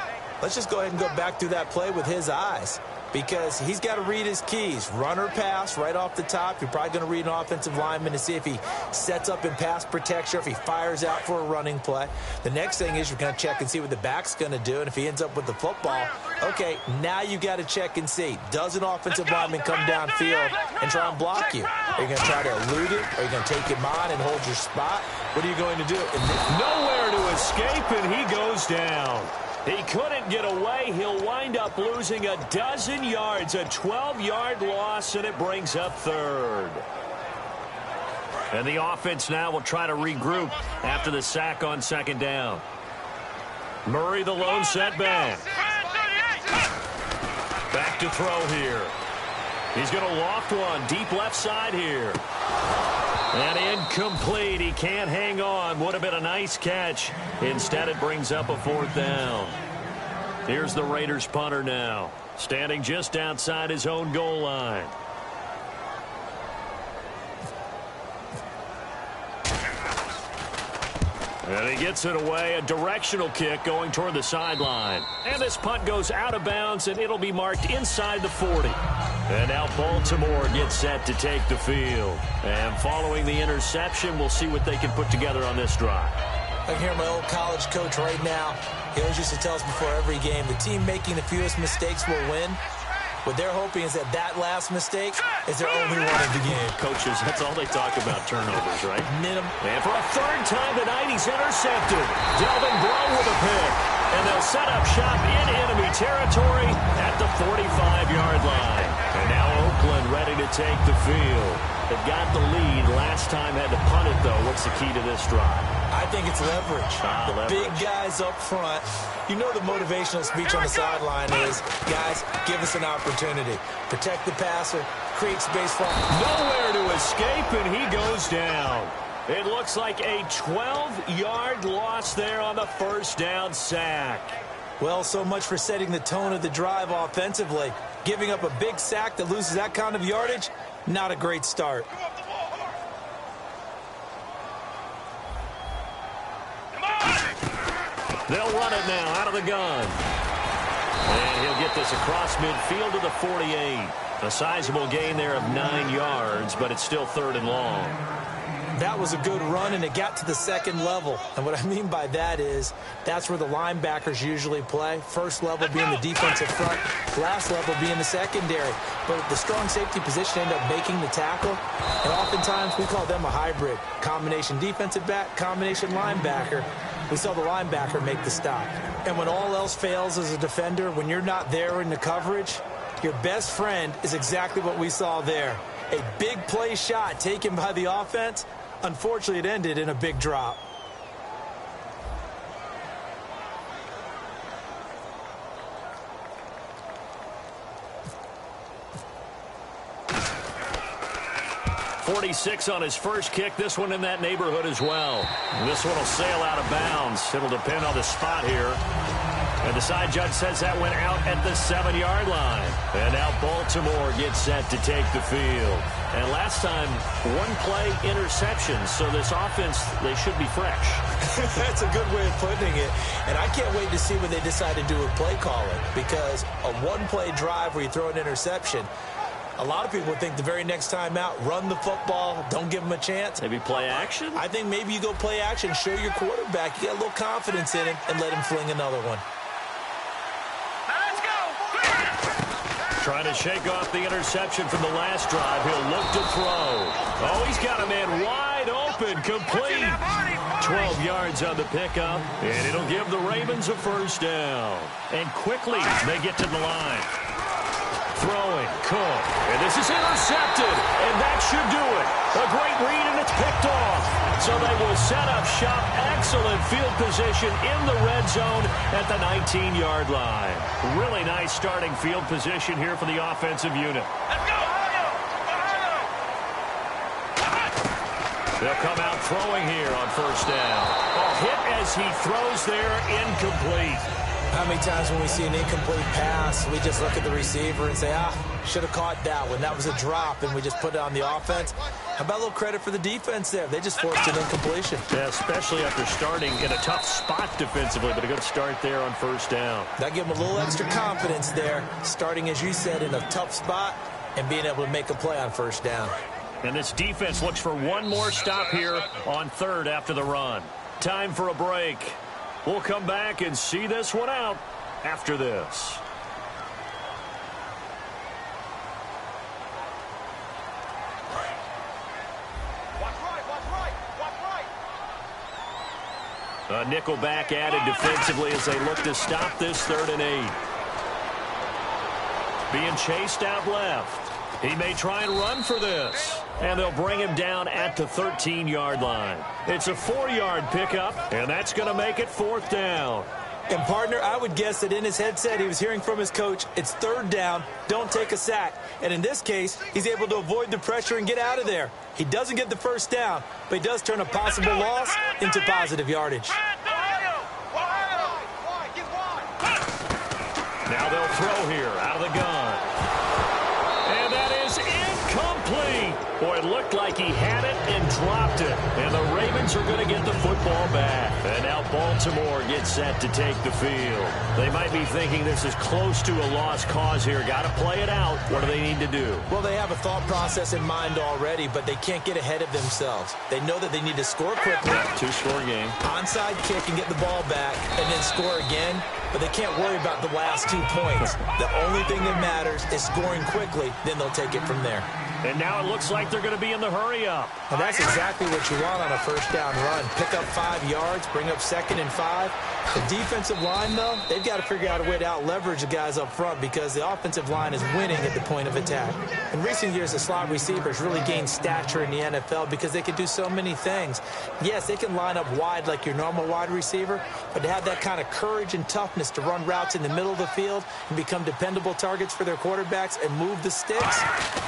Let's just go ahead and go back through that play with his eyes, because he's got to read his keys. Run or pass right off the top. You're probably going to read an offensive lineman to see if he sets up in pass protection or if he fires out for a running play. The next thing is you're going to check and see what the back's going to do, and if he ends up with the football, okay, now you got to check and see. Does an offensive lineman come downfield and try and block you? Are you going to try to elude it? Are you going to take him on and hold your spot? What are you going to do? Nowhere to escape, and he goes down. He couldn't get away. He'll wind up losing a dozen yards, a 12-yard loss, and it brings up third. And the offense now will try to regroup after the sack on second down. Murray, the lone setback. Back to throw here. He's going to loft one deep left side here. And incomplete. He can't hang on. Would have been a nice catch. Instead, it brings up a fourth down. Here's the Raiders punter now, standing just outside his own goal line. And he gets it away, a directional kick going toward the sideline. And this punt goes out of bounds, and it'll be marked inside the 40. And now Baltimore gets set to take the field. And following the interception, we'll see what they can put together on this drive. I can hear my old college coach right now. He always used to tell us before every game, the team making the fewest mistakes will win. What they're hoping is that last mistake is their only one of the game. Coaches, that's all they talk about, turnovers, right? Minimum. And for a third time tonight, he's intercepted. Delvin Breaux with a pick. And they'll set up shop in enemy territory at the 45-yard line. And now Oakland ready to take the field. They've got the lead. Last time had to punt it, though. What's the key to this drive? I think it's leverage. The Leverage. big guys up front. You know the motivational speech on the sideline is, guys, give us an opportunity. Protect the passer, create space for him. Nowhere to escape, and he goes down. It looks like a 12-yard loss there on the first down sack. Well, so much for setting the tone of the drive offensively. Giving up a big sack that loses that kind of yardage, not a great start. They'll run it now out of the gun. And he'll get this across midfield to the 48. A sizable gain there of 9 yards, but it's still third and long. That was a good run, and it got to the second level. And what I mean by that is that's where the linebackers usually play. First level being the defensive front, last level being the secondary. But the strong safety position ended up making the tackle. And oftentimes we call them a hybrid. Combination defensive back, combination linebacker. We saw the linebacker make the stop. And when all else fails as a defender, when you're not there in the coverage, your best friend is exactly what we saw there. A big play shot taken by the offense. Unfortunately, it ended in a big drop. .46 on his first kick. This one in that neighborhood as well. And this one will sail out of bounds. It'll depend on the spot here. And the side judge says that went out at the 7-yard line. And now Baltimore gets set to take the field. And last time, one play interception. So this offense, they should be fresh. That's a good way of putting it. And I can't wait to see what they decide to do with play calling. Because a one-play drive where you throw an interception, a lot of people think the very next time out, run the football, don't give them a chance. Maybe play action? I think maybe you go play action, show your quarterback, you get a little confidence in him, and let him fling another one. Trying to shake off the interception from the last drive. He'll look to throw. Oh, he's got a man wide open, complete. 12 yards on the pickup, and it'll give the Ravens a first down. And quickly, they get to the line. throwing. Cook. And this is intercepted. And that should do it. A great read, and it's picked off. So they will set up shop. Excellent field position in the red zone at the 19-yard line. Really nice starting field position here for the offensive unit. Let's go! They'll come out throwing here on first down. A hit as he throws there, incomplete. How many times when we see an incomplete pass, we just look at the receiver and say, should have caught that one. That was a drop, and we just put it on the offense. How about a little credit for the defense there? They just forced an incompletion. Yeah, especially after starting in a tough spot defensively, but a good start there on first down. That gave them a little extra confidence there, starting, as you said, in a tough spot and being able to make a play on first down. And this defense looks for one more stop here on third after the run. Time for a break. We'll come back and see this one out after this. A nickel back added defensively as they look to stop this 3rd and 8. Being chased out left. He may try and run for this. And they'll bring him down at the 13-yard line. It's a 4-yard pickup, and that's going to make it 4th down. And, partner, I would guess that in his headset he was hearing from his coach, it's 3rd down, don't take a sack. And in this case, he's able to avoid the pressure and get out of there. He doesn't get the first down, but he does turn a possible loss into positive yardage. Now they'll throw here out of the gun. And that is incomplete. Boy, it looked like he had it and dropped it. And the Ravens are going to get the football back. And now Baltimore gets set to take the field. They might be thinking this is close to a lost cause here. Got to play it out. What do they need to do? Well, they have a thought process in mind already, but they can't get ahead of themselves. They know that they need to score quickly. 2-score game. Onside kick and get the ball back and then score again. But they can't worry about the last 2 points. The only thing that matters is scoring quickly. Then they'll take it from there. And now it looks like they're going to be in the hurry-up. And that's exactly what you want on a first down run. Pick up 5 yards, bring up 2nd and 5. The defensive line, though, they've got to figure out a way to out-leverage the guys up front because the offensive line is winning at the point of attack. In recent years, the slot receivers really gained stature in the NFL because they can do so many things. Yes, they can line up wide like your normal wide receiver, but to have that kind of courage and toughness to run routes in the middle of the field and become dependable targets for their quarterbacks and move the sticks,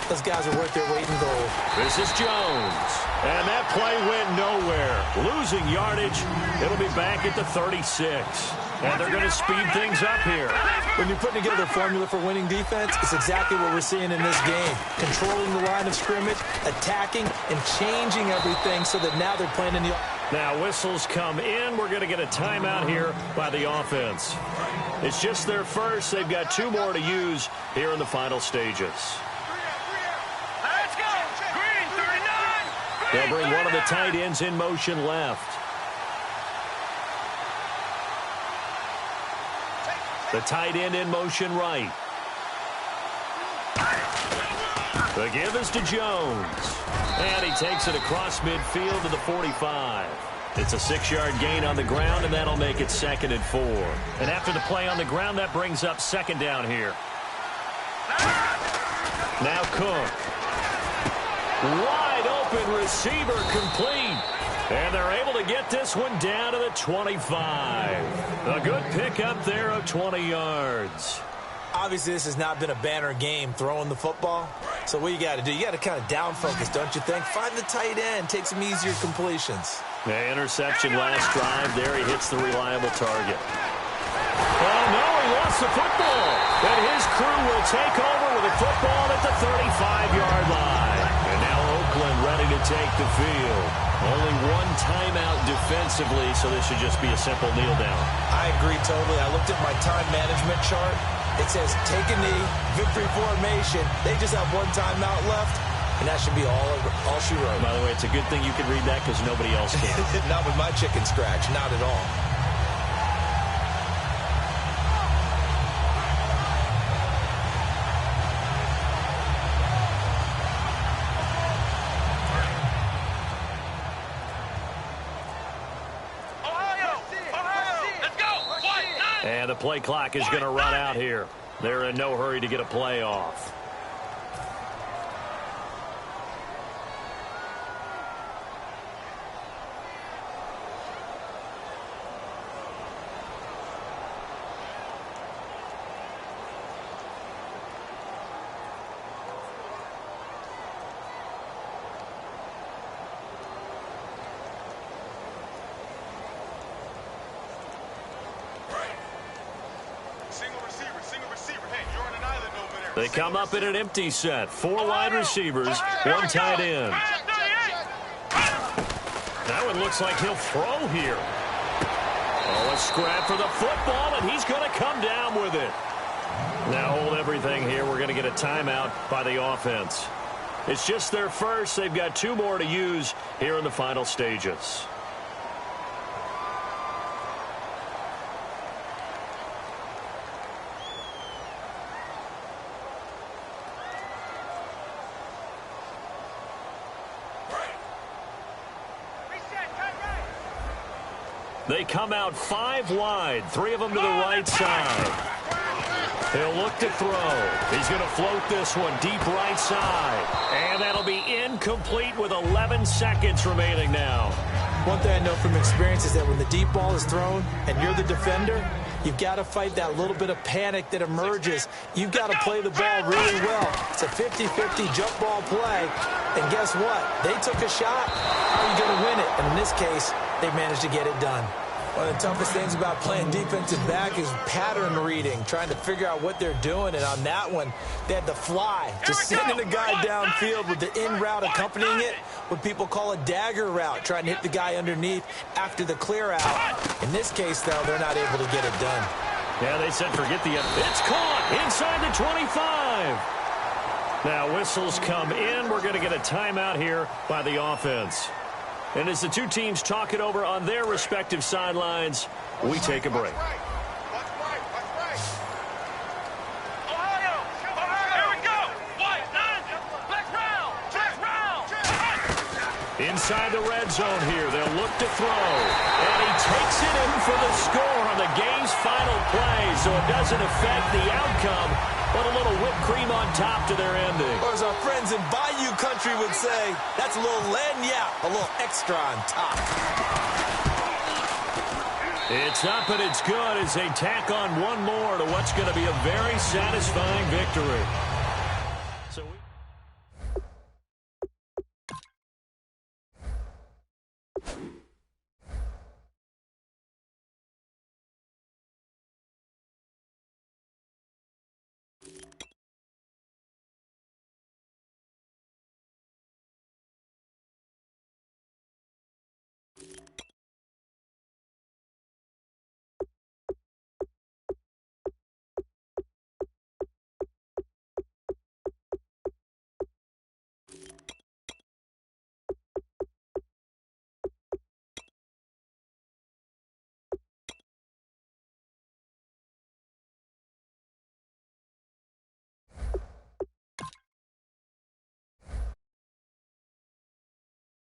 those guys are worth their weight in gold. This is Jones. And that play went nowhere. Losing yardage. It'll be back at the 36. And they're going to speed things up here. When you're putting together a formula for winning defense, it's exactly what we're seeing in this game. Controlling the line of scrimmage, attacking, and changing everything so that now they're playing in the... Now whistles come in. We're going to get a timeout here by the offense. It's just their first. They've got 2 more to use here in the final stages. Let's go! Green, 39! They'll bring one of the tight ends in motion left. The tight end in motion right. The give is to Jones. And he takes it across midfield to the 45. It's a 6-yard gain on the ground, and that'll make it 2nd and 4. And after the play on the ground, that brings up 2nd down here. Now Cook. Wide open receiver complete. And they're able to get this one down to the 25. A good pickup there of 20 yards. Obviously, this has not been a banner game throwing the football. So what you got to do, you got to kind of down focus, don't you think? Find the tight end, take some easier completions. The interception last drive. There he hits the reliable target. Oh, no, he lost the football. And his crew will take over with a football at the 35-yard line. And now Oakland ready to take the field. Only one timeout defensively, so this should just be a simple kneel down. I agree totally. I looked at my time management chart. It says take a knee, victory formation. They just have one timeout left, and that should be all she wrote. By the way, it's a good thing you can read that because nobody else can. Not with my chicken scratch, not at all. Ohio, let's go! 1, 9! And the play clock is going to run out here. They're in no hurry to get a play off. They come up in an empty set. 4 wide receivers, 1 tight end. That one looks like he'll throw here. Oh, a scrap for the football, and he's going to come down with it. Now hold everything here. We're going to get a timeout by the offense. It's just their first. They've got 2 more to use here in the final stages. They come out 5 wide, 3 of them to the right side. He'll look to throw. He's going to float this one deep right side. And that'll be incomplete with 11 seconds remaining now. One thing I know from experience is that when the deep ball is thrown and you're the defender, you've got to fight that little bit of panic that emerges. You've got to play the ball really well. It's a 50-50 jump ball play. And guess what? They took a shot. How are you going to win it? And in this case, they managed to get it done. One of the toughest things about playing defensive back is pattern reading, trying to figure out what they're doing. And on that one, they had the fly, just sending a guy downfield with the in route accompanying it, what people call a dagger route, trying to hit the guy underneath after the clear out. In this case, though, they're not able to get it done. Yeah, they said forget the end. It's caught inside the 25. Now whistles come in. We're going to get a timeout here by the offense. And as the 2 teams talk it over on their respective sidelines, we take a break. Inside the red zone here, they'll look to throw. And he takes it in for the score on the game's final play, so it doesn't affect the outcome, but a little whipped cream on top to their ending. Or as our friends in Bayou Country would say, that's a little lagniappe, a little extra on top. It's up and it's good as they tack on 1 more to what's going to be a very satisfying victory.